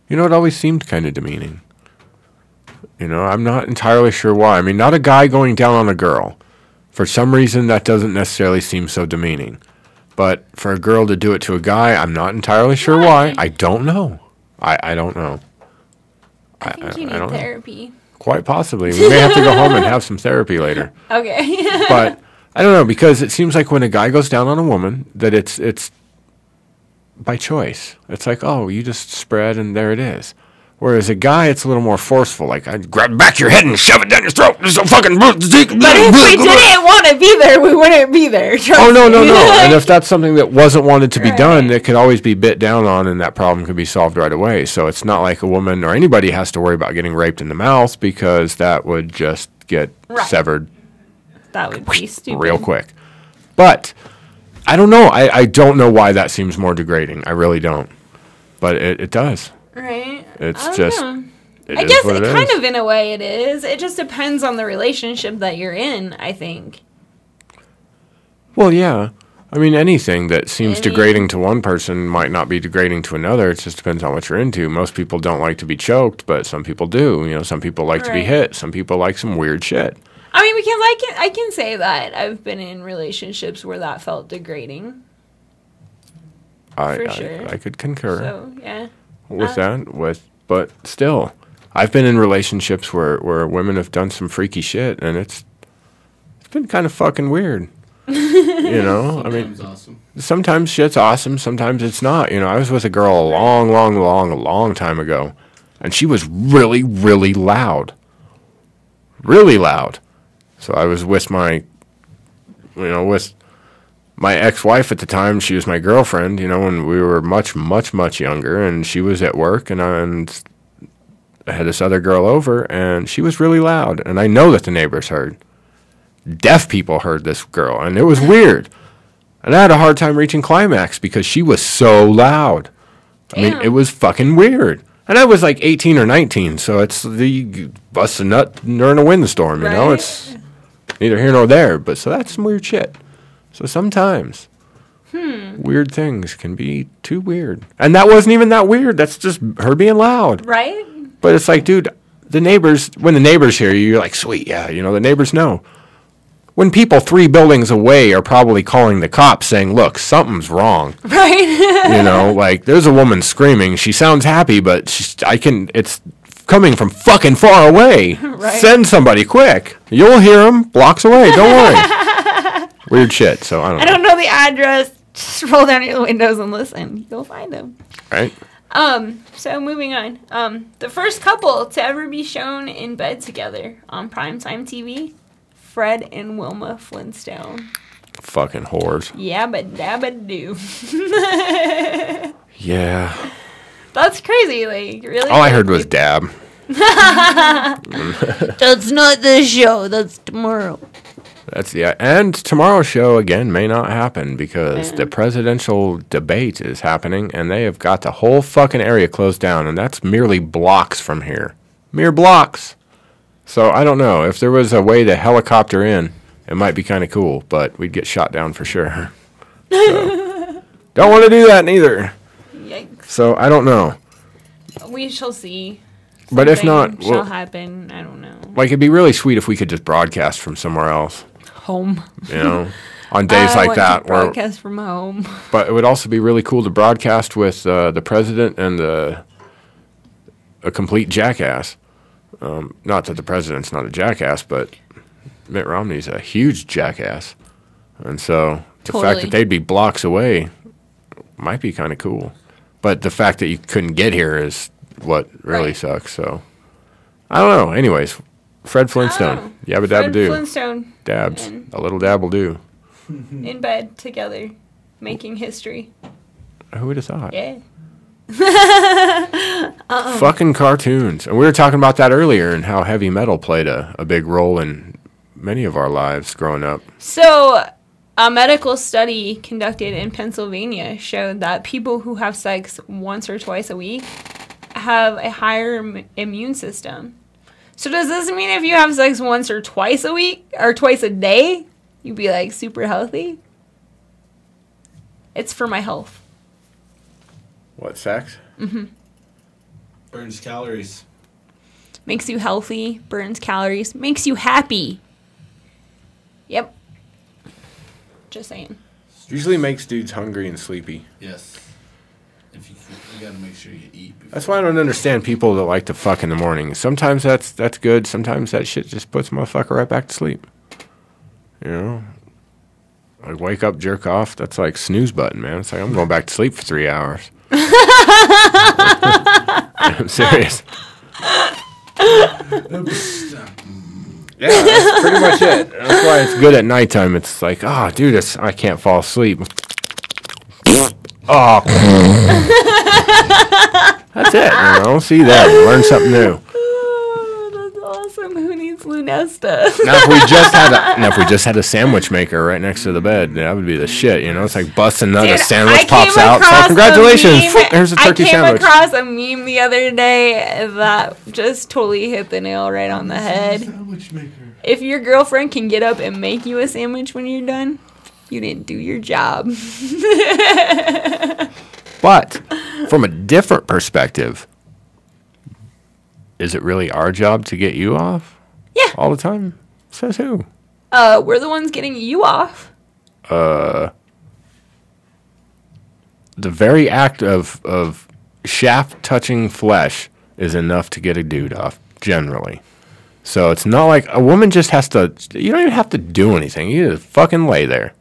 You know, it always seemed kind of demeaning. I'm not entirely sure why. I mean, not a guy going down on a girl. For some reason, that doesn't necessarily seem so demeaning. But for a girl to do it to a guy, I'm not entirely sure why. I don't know. I don't know. I think you need therapy. Quite possibly. We may have to go home and have some therapy later. Okay. But I don't know, because it seems like when a guy goes down on a woman, that it's by choice. It's like, oh, you just spread and there it is. Whereas a guy, it's a little more forceful. Like, I'd grab back your head and shove it down your throat. There's a fucking... But if we didn't want to be there, we wouldn't be there. Oh, no. And if that's something that wasn't wanted to be done, it could always be bit down on, and that problem could be solved right away. So it's not like a woman or anybody has to worry about getting raped in the mouth, because that would just get severed. That would be stupid. Real quick. But I don't know. I don't know why that seems more degrading. I really don't. But it does. Right. It's I just. know. It I is guess what it it kind is. of in a way it is. It just depends on the relationship that you're in, I think. Well, yeah. I mean, anything that seems degrading to one person might not be degrading to another. It just depends on what you're into. Most people don't like to be choked, but some people do. Some people like to be hit. Some people like some weird shit. I mean, because I can say that I've been in relationships where that felt degrading. For sure. I could concur. So, yeah. With that, but still, I've been in relationships where women have done some freaky shit, and it's been kind of fucking weird. I mean, Awesome. Sometimes shit's awesome, sometimes it's not. I was with a girl a long time ago, and she was really, really loud. Really loud. So I was with my ex-wife at the time. She was my girlfriend, when we were much, much, much younger, and she was at work, and I had this other girl over, and she was really loud, and I know that the neighbors heard. Deaf people heard this girl, and it was weird. And I had a hard time reaching climax because she was so loud. I mean, it was fucking weird. And I was like 18 or 19, so it's the bust a nut during a windstorm, It's neither here nor there, but so that's some weird shit. So sometimes weird things can be too weird. And that wasn't even that weird. That's just her being loud. Right? But it's like, dude, when the neighbors hear you, you're like, sweet, yeah, the neighbors know. When people 3 buildings away are probably calling the cops saying, look, something's wrong. Right. Like, there's a woman screaming. She sounds happy, but it's coming from fucking far away. Right. Send somebody quick. You'll hear them blocks away. Don't worry. Weird shit. So I don't know. I don't know the address. Just roll down your windows and listen. You'll find them. Right. So moving on. The first couple to ever be shown in bed together on primetime TV, Fred and Wilma Flintstone. Fucking whores. Yabba dabba do. Yeah. That's crazy. Like, really? All I heard was dab. That's not the show. That's tomorrow. And tomorrow's show again may not happen because the presidential debate is happening, and they have got the whole fucking area closed down, and that's merely blocks from here. Mere blocks. So I don't know. If there was a way to helicopter in, it might be kind of cool, but we'd get shot down for sure. So, don't want to do that neither. Yikes. So I don't know. We shall see. But if not, Something shall happen. I don't know. Like, it'd be really sweet if we could just broadcast from somewhere else. Home. You know, on days like that. To broadcast from home. But it would also be really cool to broadcast with the president and a complete jackass. Not that the president's not a jackass, but Mitt Romney's a huge jackass. And so the fact that they'd be blocks away might be kind of cool. But the fact that you couldn't get here is what really sucks. So I don't know. Anyways, Fred Flintstone. Yabba dabba do. Fred Flintstone. Dabs. A little dab will do. In bed together, making history. Who would have thought? Yeah. Fucking cartoons. And we were talking about that earlier and how heavy metal played a big role in many of our lives growing up. So, a medical study conducted in Pennsylvania showed that people who have sex once or twice a week have a higher immune system. So does this mean if you have sex once or twice a week or twice a day, you'd be like super healthy? It's for my health. What, sex? Mm-hmm. Burns calories. Makes you healthy, burns calories, makes you happy. Yep. Just saying. Usually makes dudes hungry and sleepy. Yes. If you gotta make sure you eat. That's why I don't understand people that like to fuck in the morning. Sometimes that's good. Sometimes that shit just puts a motherfucker right back to sleep. You know? Like, wake up, jerk off. That's like snooze button, man. It's like, I'm going back to sleep for 3 hours. I'm serious. Yeah, that's pretty much it. That's why it's good at nighttime. It's like, oh, dude, I can't fall asleep. Oh. That's it. You know, see that. Learn something new. Oh, that's awesome. Who needs Lunesta? Now, if we just had a sandwich maker right next to the bed, that would be the shit. You know, it's like busting nut, a sandwich pops out. It's like, congratulations, here's a turkey sandwich. I came across a meme the other day that just totally hit the nail right on the head. Sandwich maker. If your girlfriend can get up and make you a sandwich when you're done, you didn't do your job. But from a different perspective, is it really our job to get you off? Yeah. All the time? Says who? We're the ones getting you off. The very act of shaft touching flesh is enough to get a dude off, generally. So it's not like a woman just has to, you don't even have to do anything. You just fucking lay there.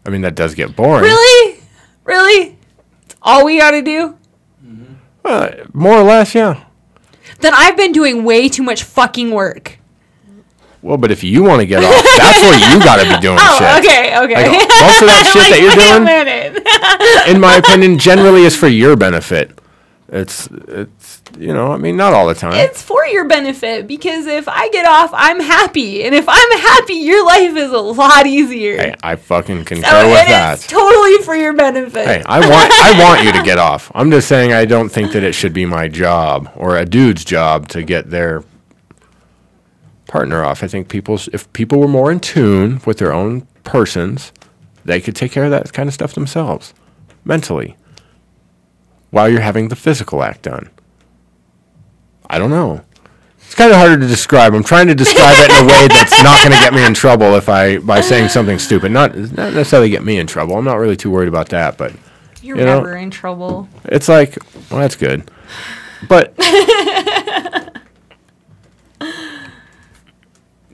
I mean, that does get boring. Really? Really? It's all we gotta do? More or less, yeah. Then I've been doing way too much fucking work. Well, but if you want to get off, that's where you got to be doing shit. Okay. Like, most of that shit that you're doing, in my opinion, generally is for your benefit. It's you know, I mean, not all the time. It's for your benefit because if I get off, I'm happy. And if I'm happy, your life is a lot easier. Hey, I fucking concur with that. It's totally for your benefit. Hey, I want you to get off. I'm just saying I don't think that it should be my job or a dude's job to get their partner off. I think if people were more in tune with their own persons, they could take care of that kind of stuff themselves, mentally, while you're having the physical act done. I don't know. It's kind of harder to describe. I'm trying to describe it in a way that's not going to get me in trouble by saying something stupid. Not necessarily get me in trouble. I'm not really too worried about that. But You're never in trouble. It's like, well, that's good. But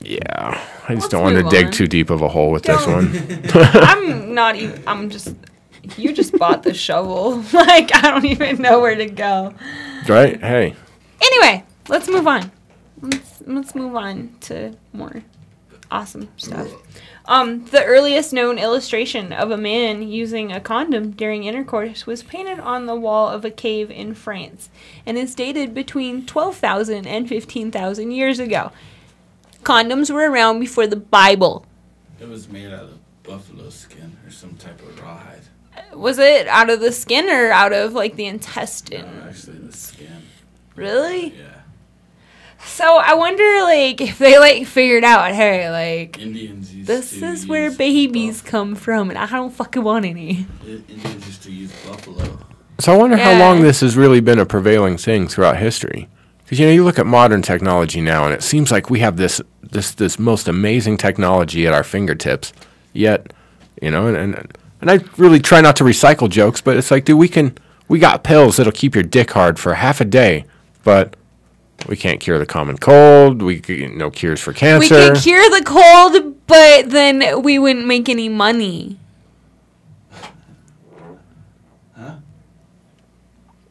yeah, I just don't want to dig too deep of a hole with this one. I'm not even. I'm just. You just bought the shovel. Like, I don't even know where to go. Right? Hey. Anyway, let's move on. Let's move on to more awesome stuff. The earliest known illustration of a man using a condom during intercourse was painted on the wall of a cave in France and is dated between 12,000 and 15,000 years ago. Condoms were around before the Bible. It was made out of buffalo skin or some type of rawhide. Was it out of the skin or out of, like, the intestine? No, actually the skin. Really? Yeah. So I wonder, like, if they like figured out, hey, like, Indians used this to is where use babies come from, and I don't fucking want any. Indians used to use buffalo. So I wonder how Yeah. long this has really been a prevailing thing throughout history. Because you look at modern technology now, and it seems like we have this most amazing technology at our fingertips. Yet, and I really try not to recycle jokes, but it's like, dude, we got pills that'll keep your dick hard for half a day, but we can't cure the common cold. We no cures for cancer. We could cure the cold, but then we wouldn't make any money. Huh?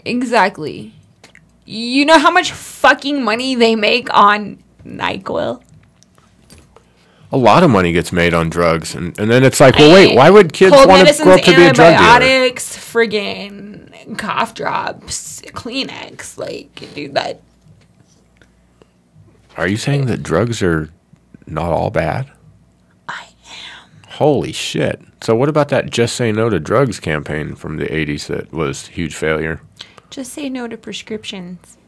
Exactly. You know how much fucking money they make on NyQuil? A lot of money gets made on drugs, and then it's like, well, wait, why would kids Cold want to medicines, grow up to be a drug dealer? antibiotics, friggin' cough drops, Kleenex, like, dude, that. Are you saying that drugs are not all bad? I am. Holy shit. So what about that Just Say No to Drugs campaign from the 80s that was a huge failure? Just say no to prescriptions.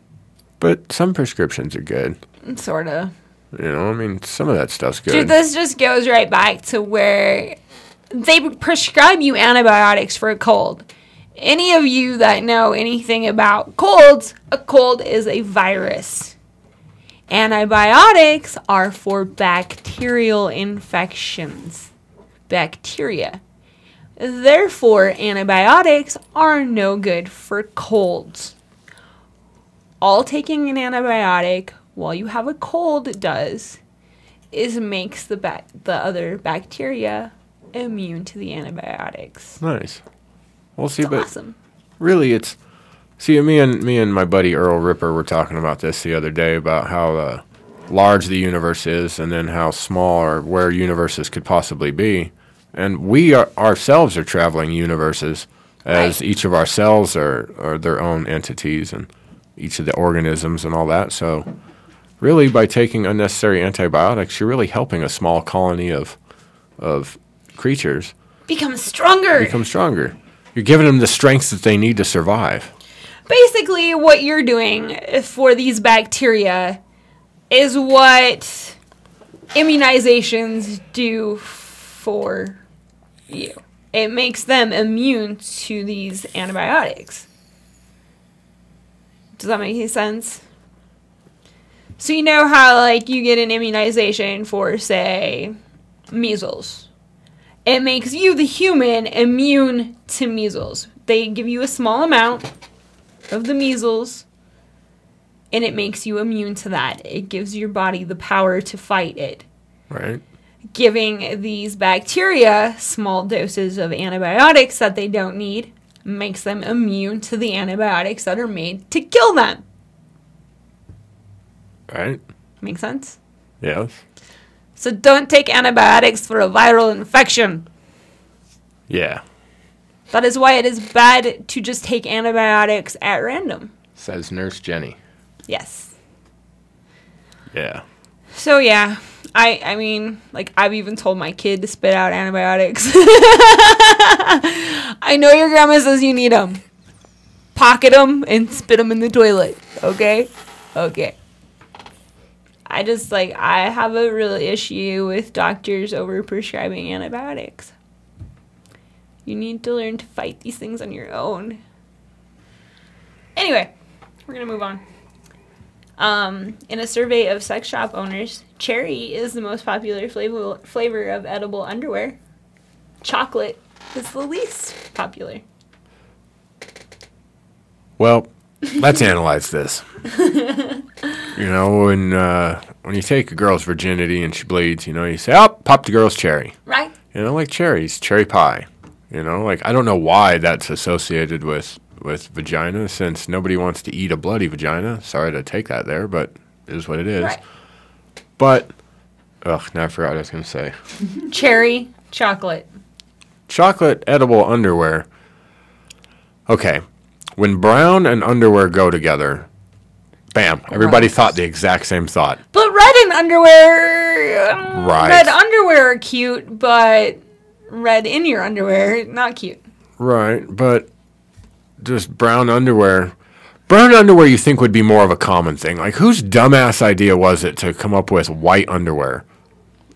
But some prescriptions are good. Sorta. Some of that stuff's good. Dude, this just goes right back to where they prescribe you antibiotics for a cold. Any of you that know anything about colds, a cold is a virus. Antibiotics are for bacterial infections. Bacteria. Therefore, antibiotics are no good for colds. All taking an antibiotic while you have a cold does is makes the other bacteria immune to the antibiotics. Nice. We'll see, It's but awesome. really it's... See, me and my buddy Earl Ripper were talking about this the other day, about how large the universe is and then how small or where universes could possibly be. And we ourselves are traveling universes, as each of our cells are their own entities, and each of the organisms and all that. So really, by taking unnecessary antibiotics, you're really helping a small colony of creatures Become stronger. become stronger. You're giving them the strength that they need to survive. Basically, what you're doing for these bacteria is what immunizations do for you. It makes them immune to these antibiotics. Does that make any sense? So you know how, like, you get an immunization for, say, measles. It makes you, the human, immune to measles. They give you a small amount of the measles, and it makes you immune to that. It gives your body the power to fight it. Right. Giving these bacteria small doses of antibiotics that they don't need makes them immune to the antibiotics that are made to kill them. Right. Make sense? Yes. So don't take antibiotics for a viral infection. Yeah. That is why it is bad to just take antibiotics at random. Says Nurse Jenny. Yes. Yeah. So yeah, I mean, like, I've even told my kid to spit out antibiotics. I know your grandma says you need them. Pocket them and spit them in the toilet. Okay? Okay. I have a real issue with doctors over-prescribing antibiotics. You need to learn to fight these things on your own. Anyway, we're going to move on. In a survey of sex shop owners, cherry is the most popular flavor of edible underwear. Chocolate is the least popular. Well, let's analyze this. When you take a girl's virginity and she bleeds, you say, oh, pop the girl's cherry. Right? Like cherries, cherry pie. I don't know why that's associated with vagina, since nobody wants to eat a bloody vagina. Sorry to take that there, but it is what it is. Right. But, now I forgot what I was going to say. Cherry, chocolate. Chocolate edible underwear. Okay. When brown and underwear go together, bam, everybody thought the exact same thought. But red and underwear... Right. Red underwear are cute, but red in your underwear, not cute. Right, but just brown underwear, Brown underwear you think would be more of a common thing. Like, whose dumbass idea was it to come up with white underwear?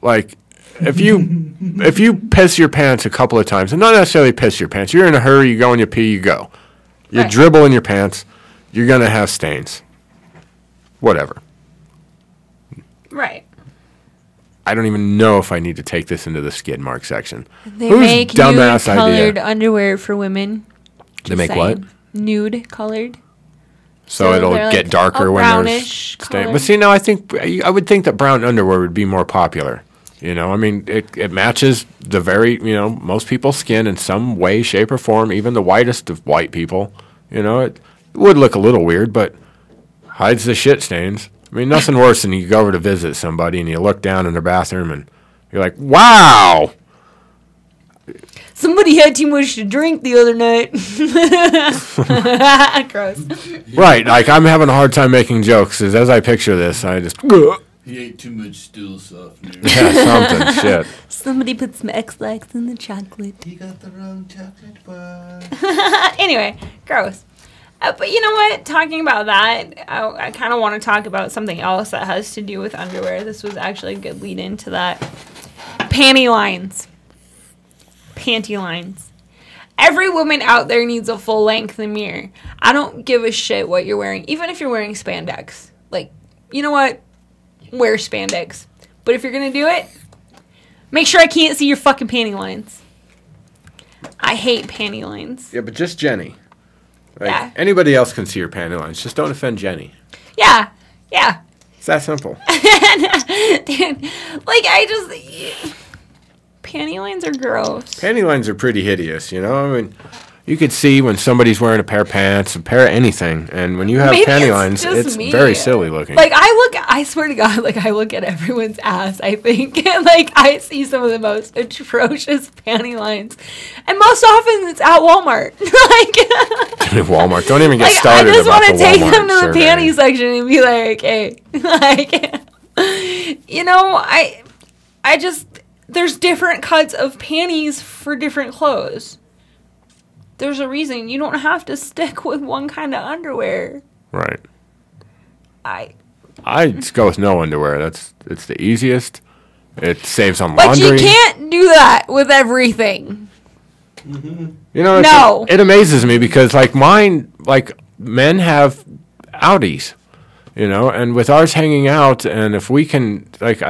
Like, if you piss your pants a couple of times, and not necessarily piss your pants, you're in a hurry, you go and you pee, you go. You dribble in your pants, you're going to have stains. Whatever. Right. I don't even know if I need to take this into the skid mark section. They Whose make dumbass nude-colored idea? underwear for women. They make what? Nude-colored. So it'll they're get like darker a when there's brownish stain. color. But see, now I would think that brown underwear would be more popular. You know, I mean, it matches the most people's skin in some way, shape, or form, even the whitest of white people. You know, it would look a little weird, but hides the shit stains. I mean, nothing worse than you go over to visit somebody and you look down in their bathroom and you're like, wow. Somebody had too much to drink the other night. Gross. Right, like I'm having a hard time making jokes because as I picture this, I just... He ate too much stool softener. Yeah, something, shit. Somebody put some X-Lax in the chocolate. He got the wrong chocolate bar. Anyway, gross. But you know what? Talking about that, I kind of want to talk about something else that has to do with underwear. This was actually a good lead into that. Panty lines. Panty lines. Every woman out there needs a full-length mirror. I don't give a shit what you're wearing, even if you're wearing spandex. Like, you know what? Wear spandex. But if you're going to do it, make sure I can't see your fucking panty lines. I hate panty lines. Yeah, but just Jenny. Like, Yeah. Anybody else can see your panty lines. Just don't offend Jenny. Yeah. Yeah. It's that simple. Dude, like, panty lines are gross. Panty lines are pretty hideous, you know? I mean, you could see when somebody's wearing a pair of pants, a pair of anything, and when you have Maybe panty it's lines, just it's me. very silly looking. Like, I swear to God, like, I look at everyone's ass, I think, and, like, I see some of the most atrocious panty lines. And most often, it's at Walmart. Like, Walmart. Don't even get like, started I just about want the to take Walmart them to the survey. panty section and be like, hey, like, you know, I just, there's different cuts of panties for different clothes. There's a reason. You don't have to stick with one kind of underwear. Right. I just go with no underwear. It's the easiest. It saves on But laundry. you can't do that with everything. You know, No. it amazes me because like mine, like men have outies, you know, and with ours hanging out, and if we can, like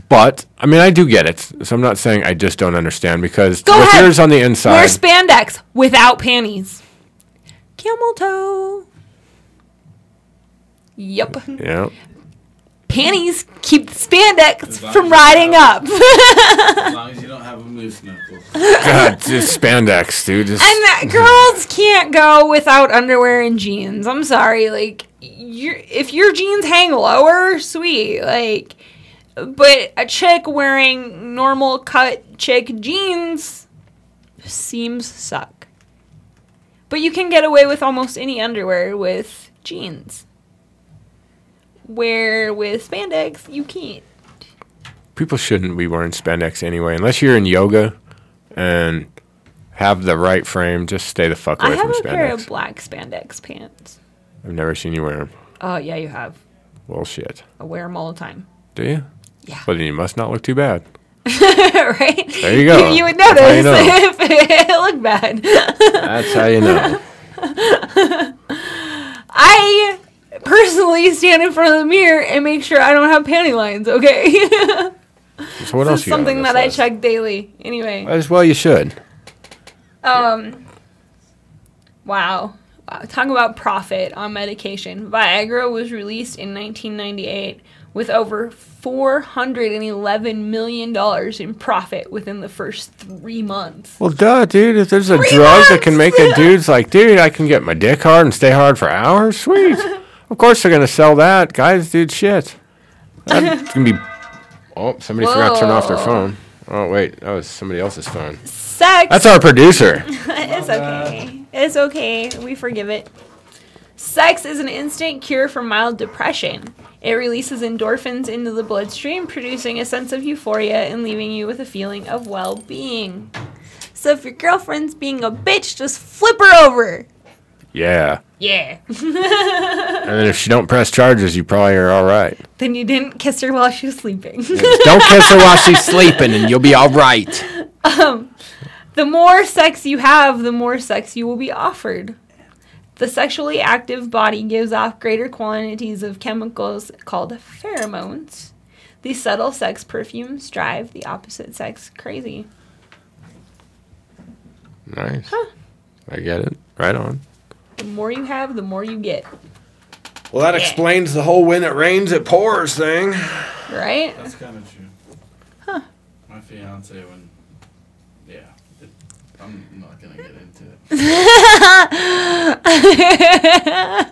but I mean, I do get it. So I'm not saying I just don't understand because Go with ahead. yours on the inside, Wear spandex without panties. Camel toe. Yep. yeah. Panties keep the spandex As long from as you riding have- up. As long as you don't have a moose knuckle. God, just spandex, dude. Just And girls can't go without underwear and jeans. I'm sorry. Like, if your jeans hang lower, sweet. Like, but a chick wearing normal cut chick jeans seems suck. But you can get away with almost any underwear with jeans. Where with spandex, you can't. people shouldn't be wearing spandex anyway, unless you're in yoga and have the right frame. Just stay the fuck away I have from a pair of spandex. black spandex pants. I've never seen you wear them. Oh, yeah, you have. Well, shit. I wear them all the time. Do you? Yeah. Well, then you must not look too bad. Right? There you go. You would That's how notice you know. if it looked bad. That's how you know. I personally stand in front of the mirror and make sure I don't have panty lines, okay? So what This else is you got on something this that I list? check daily. Anyway. As well, you should. Wow. Talk about profit on medication. Viagra was released in 1998 with over $411 million in profit within the first 3 months. Well, duh, dude. If there's a 3 drug that can months! make a dude's like, dude, I can get my dick hard and stay hard for hours. Sweet. Of course they're gonna sell that, guys. Dude, shit. That's gonna be. Oh, somebody forgot to turn off their Whoa. phone. Oh wait, that was somebody else's phone. Sex. That's our producer. It's okay. It's okay. We forgive it. Sex is an instant cure for mild depression. It releases endorphins into the bloodstream, producing a sense of euphoria and leaving you with a feeling of well-being. So if your girlfriend's being a bitch, just flip her over. Yeah. Yeah. And then if she don't press charges, you probably are all right. Then you didn't kiss her while she was sleeping. Don't kiss her while she's sleeping, and you'll be all right. The more sex you have, the more sex you will be offered. The sexually active body gives off greater quantities of chemicals called pheromones. These subtle sex perfumes drive the opposite sex crazy. Nice. I get it. Right on. The more you have, the more you get. Well, that explains the whole when it rains, it pours thing. Right? That's kind of true. Huh. My fiance, when, I'm not going to get into it.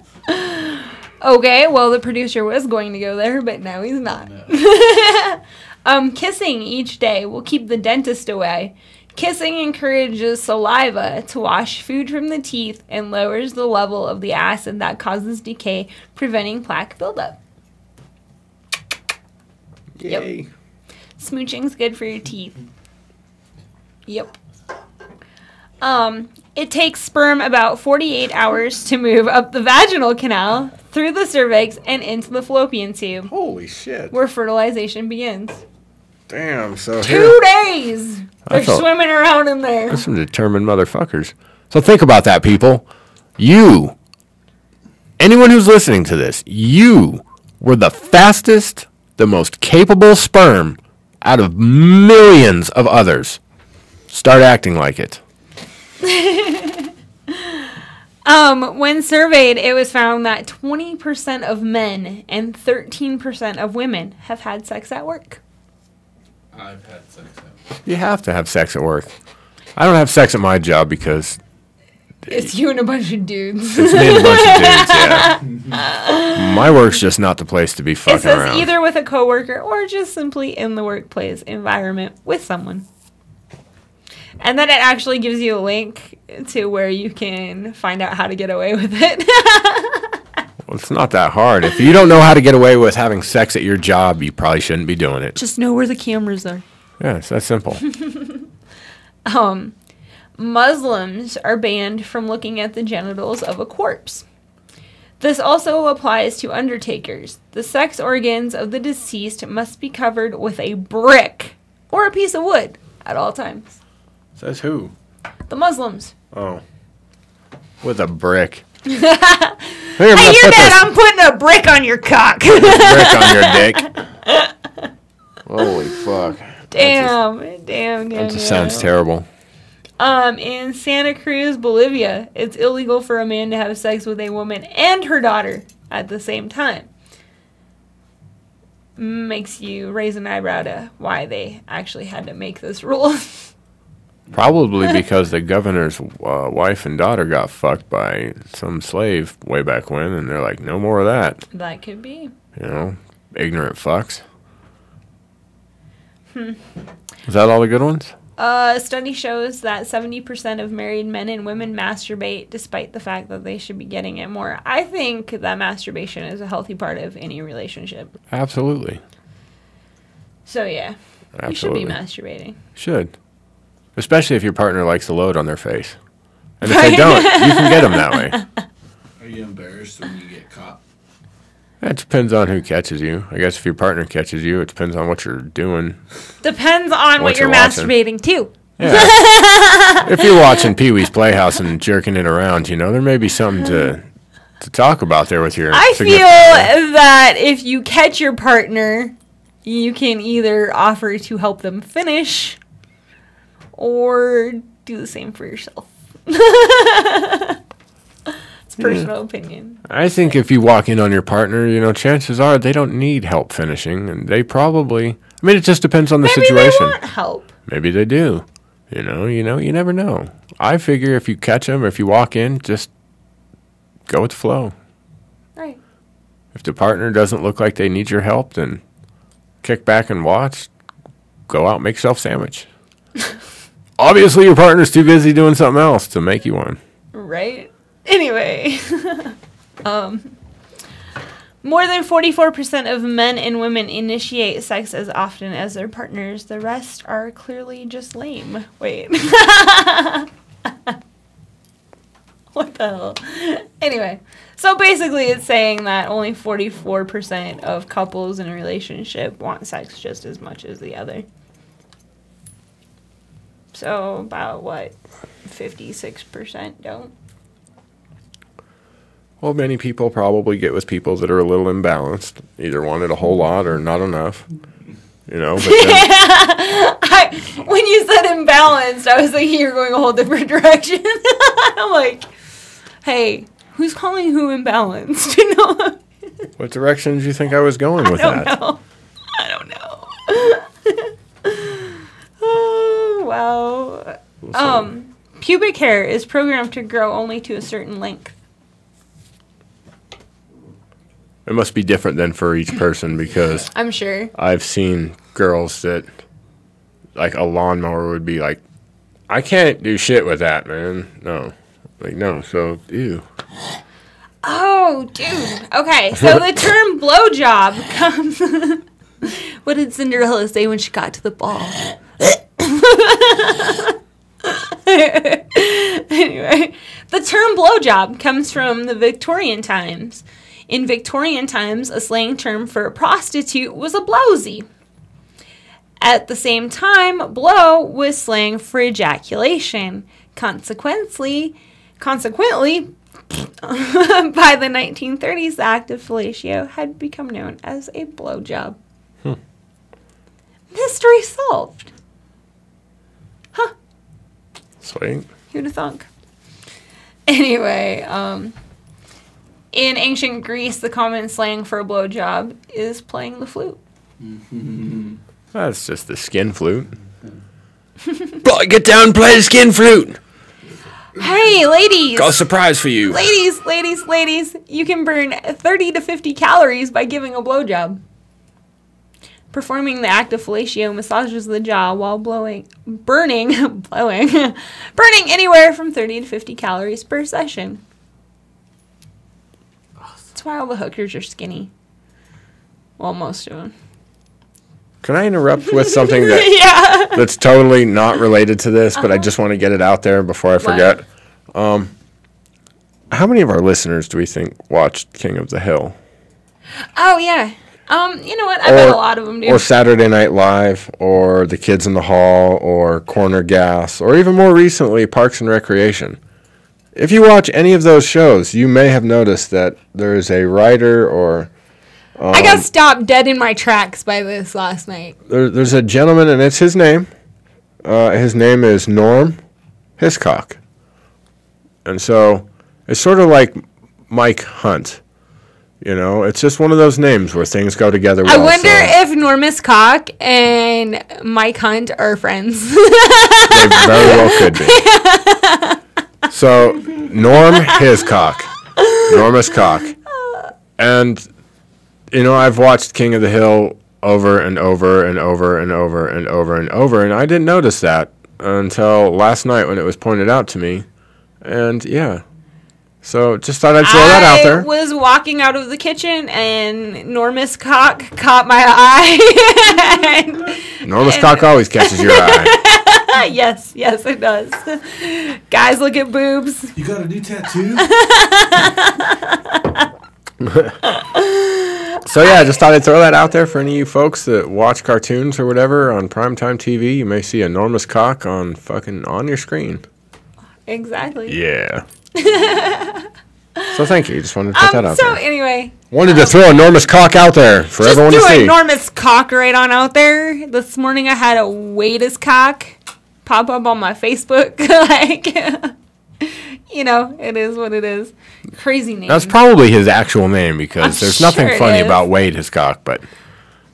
Okay, well, the producer was going to go there, but now he's not. No. Kissing each day will keep the dentist away. Kissing encourages saliva to wash food from the teeth and lowers the level of the acid that causes decay, preventing plaque buildup. Yay. Yep. Smooching's good for your teeth. Yep. It takes sperm about 48 hours to move up the vaginal canal, through the cervix, and into the fallopian tube, Holy shit. where fertilization begins. Damn, so 2 days! They're That's a- swimming around in there. There's some determined motherfuckers. So think about that, people. You, anyone who's listening to this, you were the fastest, the most capable sperm out of millions of others. Start acting like it. When surveyed, it was found that 20% of men and 13% of women have had sex at work. I've had sex at work. You have to have sex at work. I don't have sex at my job because It's you and a bunch of dudes. it's me and a bunch of dudes, yeah. My work's just not the place to be fucking It says around. either with a coworker or just simply in the workplace environment with someone. And then it actually gives you a link to where you can find out how to get away with it. Well, it's not that hard. If you don't know how to get away with having sex at your job, you probably shouldn't be doing it. Just know where the cameras are. Yeah, it's that simple. Muslims are banned from looking at the genitals of a corpse. This also applies to undertakers. The sex organs of the deceased must be covered with a brick or a piece of wood at all times. Says who? The Muslims. Oh. With a brick. Here, Hey, you're dead. I'm putting a brick on your cock. brick on your dick. Holy fuck. Damn. That just sounds terrible. In Santa Cruz, Bolivia, it's illegal for a man to have sex with a woman and her daughter at the same time. Makes you raise an eyebrow to why they actually had to make this rule. Probably because the governor's wife and daughter got fucked by some slave way back when, and they're like, no more of that. That could be. You know, ignorant fucks. Is that all the good ones? A study shows that 70% of married men and women masturbate despite the fact that they should be getting it more. I think that masturbation is a healthy part of any relationship. Absolutely. So, yeah. Absolutely. You should be masturbating. Should. Especially if your partner likes to load on their face. And if they don't, you can get them that way. Are you embarrassed when you get caught? It depends on who catches you. I guess if your partner catches you, it depends on what you're doing. Depends on what you're watching. masturbating to. Yeah. If you're watching Pee-wee's Playhouse and jerking it around, you know, there may be something to talk about there with your I feel that if you catch your partner, you can either offer to help them finish or do the same for yourself. It's personal opinion. I think if you walk in on your partner, you know, chances are they don't need help finishing, and they probably. I mean, it just depends on the situation. Maybe they want help. Maybe they do. You never know. I figure if you catch them, or if you walk in, just go with the flow. Right. If the partner doesn't look like they need your help, then kick back and watch. Go out and make yourself a sandwich. Obviously, your partner's too busy doing something else to make you one. Right. Anyway. More than 44% of men and women initiate sex as often as their partners. The rest are clearly just lame. Wait. What the hell? Anyway, so basically it's saying that only 44% of couples in a relationship want sex just as much as the other. So about what? 56% don't. Well, many people probably get with people that are a little imbalanced. Either wanted a whole lot or not enough. You know, but then, When you said imbalanced, I was thinking you were going a whole different direction. I'm like, hey, who's calling who imbalanced? You know? what direction did you think I was going with that? I don't know. Oh, wow. Pubic hair is programmed to grow only to a certain length. It must be different than for each person because I'm sure. I've seen girls that, like, a lawnmower would be like, I can't do shit with that, man. No. Like, no. So, ew. Oh, dude. Okay, so the term blowjob comes... What did Cinderella say when she got to the ball? Anyway, the term blowjob comes from the Victorian times. In Victorian times, a slang term for a prostitute was a blowsy. At the same time, blow was slang for ejaculation. Consequently, by the 1930s, the act of fellatio had become known as a blowjob. Mystery solved. Huh. Sweet. Who'd have thunk? Anyway, in ancient Greece, the common slang for a blowjob is playing the flute. That's just the skin flute. Get down and play the skin flute. Hey, ladies! Got a surprise for you. Ladies, you can burn 30 to 50 calories by giving a blowjob. Performing the act of fellatio massages the jaw while burning anywhere from 30 to 50 calories per session. That's why all the hookers are skinny. Well, most of them. Can I interrupt with something that that's totally not related to this, but I just want to get it out there before I forget? How many of our listeners do we think watched King of the Hill? Oh, yeah. You know what? I bet a lot of them do. Or Saturday Night Live, or The Kids in the Hall, or Corner Gas, or even more recently, Parks and Recreation. If you watch any of those shows, you may have noticed that there is a writer or... I got stopped dead in my tracks by this last night. There's a gentleman, and it's his name. His name is Norm Hiscock. And so it's sort of like Mike Hunt. You know, it's just one of those names where things go together well. I wonder if Normus Cock and Mike Hunt are friends. They very well could be. So, Norm Hiscock. Normus Cock. And, you know, I've watched King of the Hill over and over and over and over and over and over, and I didn't notice that until last night when it was pointed out to me. And, yeah. So, just thought I'd throw that out there. I was walking out of the kitchen, and Normus Cock caught my eye. Normus Cock always catches your eye. Yes, it does. Guys, look at boobs. You got a new tattoo? So, yeah, I just thought I'd throw that out there for any of you folks that watch cartoons or whatever on primetime TV. You may see Enormous Cock on your screen. Exactly. Yeah. So thank you. Just wanted to put that out there. So anyway. Wanted to throw Enormous Cock out there for everyone to see. Just threw Enormous Cock right on out there. This morning I had a Wade's Cock pop up on my Facebook. Like, you know, it is what it is. Crazy name. That's probably his actual name because there's nothing funny about Wade Hiscock, but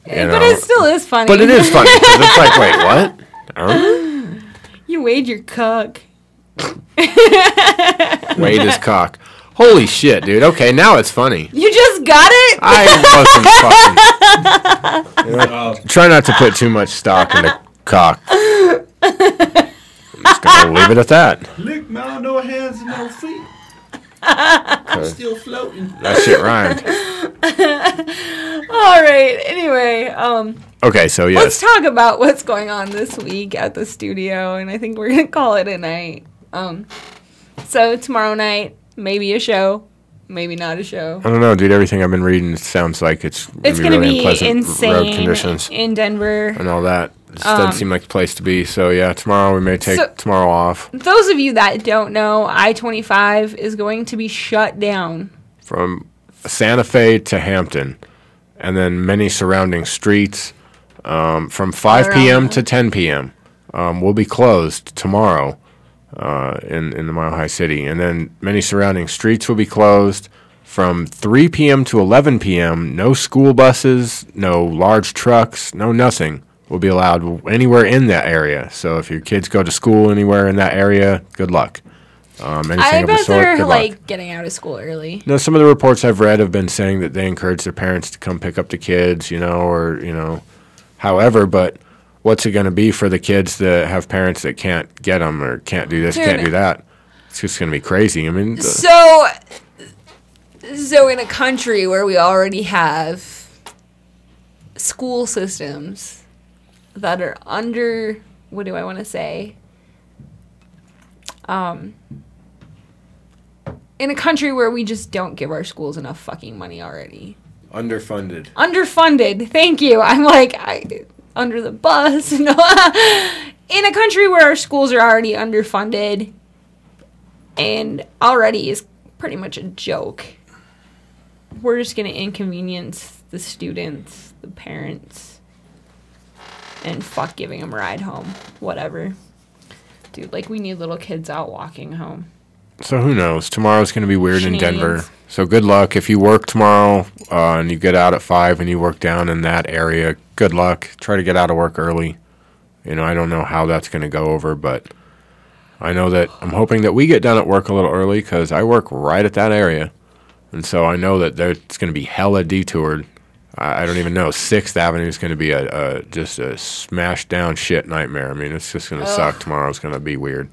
you know. But it still is funny. But it is funny because it's like, wait, what? Oh. You weighed your cock. Wade his cock. Holy shit, dude. Okay, now it's funny. You just got it? I wasn't fucking... You know, try not to put too much stock into cock. I'm just going to leave it at that. Look, man, no hands and no feet. I'm still floating. That shit rhymed. All right. Anyway, okay, so yes. Let's talk about what's going on this week at the studio, and I think we're going to call it a night. So tomorrow night, maybe a show, maybe not a show. I don't know, dude. Everything I've been reading sounds like it's It's going to gonna be really be unpleasant road insane conditions in Denver. and all that. It just doesn't seem like the place to be. So yeah, tomorrow we may take tomorrow off. Those of you that don't know, I-25 is going to be shut down. From Santa Fe to Hampton, and then many surrounding streets from 5 p.m. to 10 p.m. Will be closed tomorrow in the Mile High City. And then many surrounding streets will be closed from 3 p.m. to 11 p.m. No school buses, no large trucks, no nothing will be allowed anywhere in that area. So if your kids go to school anywhere in that area, good luck. Anything I of the bet sort, they're good like luck. getting out of school early. No, some of the reports I've read have been saying that they encourage their parents to come pick up the kids, however, but what's it going to be for the kids that have parents that can't get them or can't do this, can't do that? It's just going to be crazy. I mean, So in a country where we already have school systems that are under, what do I want to say? In a country where we just don't give our schools enough fucking money already. Underfunded. Thank you. I'm like, under the bus. No. In a country where our schools are already underfunded and already is pretty much a joke, we're just going to inconvenience the students, the parents, and fuck giving them a ride home. Whatever. Dude, like, we need little kids out walking home. so who knows? Tomorrow's going to be weird in Denver. Shenanigans. So good luck. If you work tomorrow and you get out at 5 and you work down in that area, good luck. Try to get out of work early. I don't know how that's going to go over, but I know that I'm hoping that we get done at work a little early because I work right at that area. And so I know that it's going to be hella detoured. I don't even know. 6th Avenue is going to be just a smashed down shit nightmare. I mean, it's just going to suck. Tomorrow's going to be weird.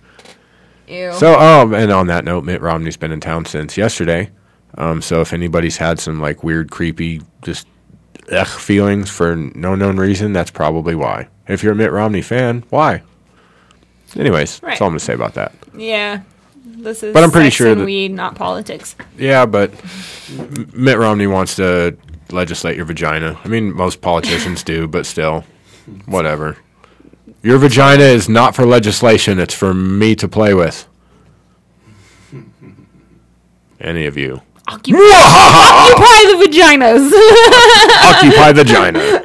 Ew. So, and on that note, Mitt Romney's been in town since yesterday. So if anybody's had some like weird, creepy, just feelings for no known reason, that's probably why. If you're a Mitt Romney fan, why? Anyways, that's all I'm going to say about that. Yeah. This is But I'm pretty sex sure and that- weed, not politics. Yeah, but Mitt Romney wants to legislate your vagina. I mean, most politicians do, but still, whatever. Your vagina is not for legislation. It's for me to play with. Any of you. Occupy the vaginas. Occupy the vagina.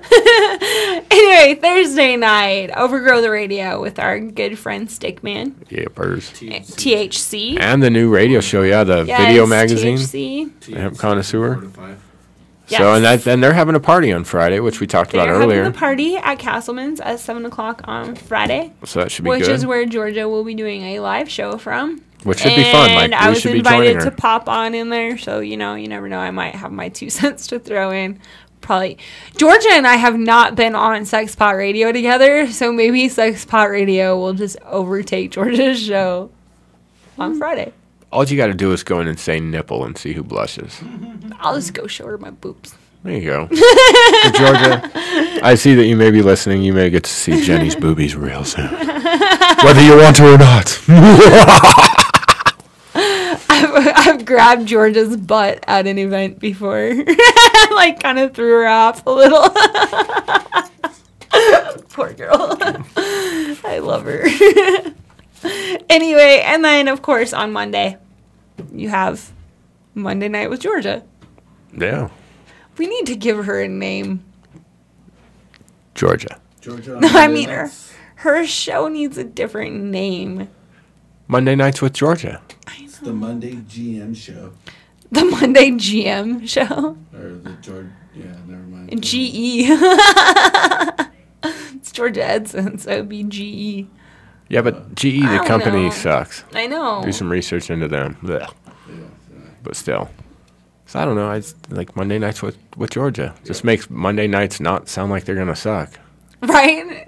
Anyway, Thursday night, Overgrow the Radio with our good friend Stickman. Yeah, purrs. THC. And the new radio show, the Yes, video magazine. THC. The Hemp Connoisseur. 4 to 5. So, Yes. and they're having a party on Friday, which we talked about They're earlier. having a party at Castleman's at 7 o'clock on Friday, So that should be which good. is where Georgia will be doing a live show from. Which should be fun. Like, And I we was should be joining invited her. to pop on in there, so you never know. I might have my 2 cents to throw in. Probably. Georgia and I have not been on SexPot Radio together, so maybe SexPot Radio will just overtake Georgia's show on Friday. All you got to do is go in and say nipple and see who blushes. I'll just go show her my boobs. There you go. So Georgia, I see that you may be listening. You may get to see Jenny's boobies real soon. Whether you want to or not. I've grabbed Georgia's butt at an event before. Like, kind of threw her off a little. Poor girl. I love her. Anyway, and then, of course, on Monday, you have Monday Night with Georgia. Yeah. We need to give her a name. Georgia. Georgia. No, I mean, her show needs a different name. Monday Nights with Georgia. It's the Monday GM show. The Monday GM show. Or the Georgia. Yeah, never mind. And GE. It's Georgia Edson, so it'd be GE. Yeah, but GE, I the don't company, know. sucks. I know. Do some research into them. Blech. But still. So I don't know. I just, like Monday Nights with Georgia. Just makes Monday nights not sound like they're going to suck. Right?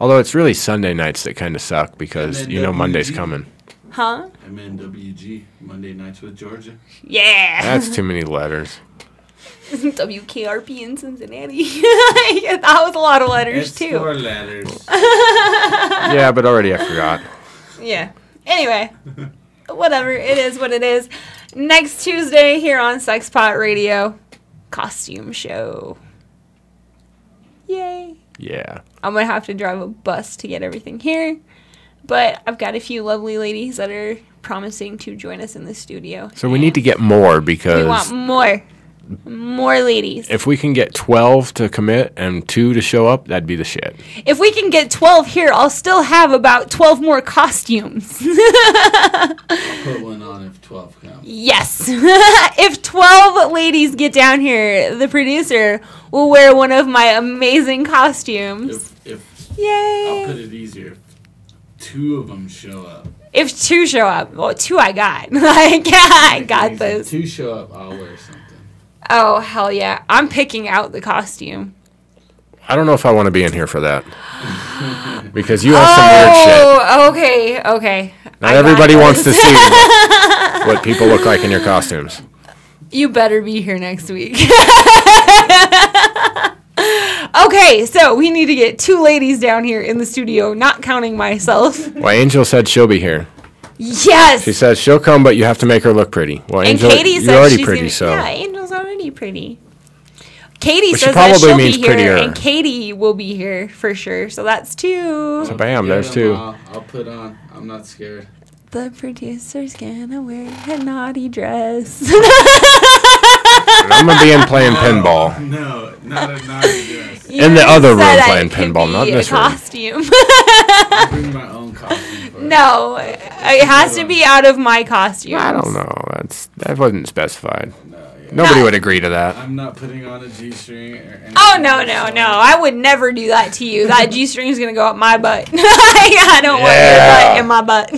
Although it's really Sunday nights that kind of suck because Monday's coming. Huh? MNWG, Monday Nights with Georgia. Yeah. That's too many letters. WKRP in Cincinnati. Yeah, that was a lot of letters, It's too. 4 letters. Yeah, but already I forgot. Yeah. Anyway, Whatever. It is what it is. Next Tuesday here on SexPot Radio, costume show. Yay. Yeah. I'm going to have to drive a bus to get everything here. But I've got a few lovely ladies that are promising to join us in the studio. So we need to get more because we want more ladies. if we can get 12 to commit and 2 to show up, that'd be the shit. If we can get 12 here, I'll still have about 12 more costumes. I'll put one on if 12 come. Yes. If 12 ladies get down here, the producer will wear one of my amazing costumes. If Yay. I'll put it easier. If 2 of them show up. If 2 show up, well, 2 I got. Like, I got If this. 2 show up, I'll wear something. Oh, hell yeah. I'm picking out the costume. I don't know if I want to be in here for that. Because you have some weird shit. Oh, okay. Not everybody wants to see what people look like in your costumes. You better be here next week. Okay, so we need to get 2 ladies down here in the studio, not counting myself. Well, Angel said she'll be here. Yes. She says she'll come, but you have to make her look pretty. Well, And Angel, Katie you're says already she's pretty, gonna, so. Yeah, Angel's already pretty. Katie But she says that probably she'll means be here, prettier. and Katie will be here for sure. So that's 2. So bam, Get there's 'em 2. I'll put on. I'm not scared. The producer's gonna wear a naughty dress. I'm going to be in playing pinball. No, not a naughty dress. In the other room said playing it could pinball, not be in this a room. costume. I'll bring my own costume for it. No, it has to be out of my costume. I don't know. That wasn't specified. No, yeah. Nobody would agree to that. I'm not putting on a G-string or anything. Oh, no. I would never do that to you. That G-string is going to go up my butt. I don't want your butt in my butt.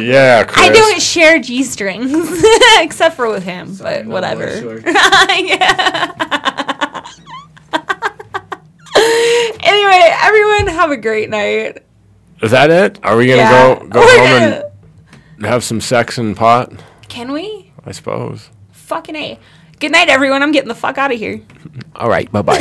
Yeah, Chris. I don't share G-strings, except for with him, but No whatever. boy shorts. Anyway, everyone have a great night. Is that it? Are we going to Yeah. go We're home gonna- and have some sex and pot? Can we? I suppose. Fucking A. Good night, everyone. I'm getting the fuck out of here. All right, bye-bye.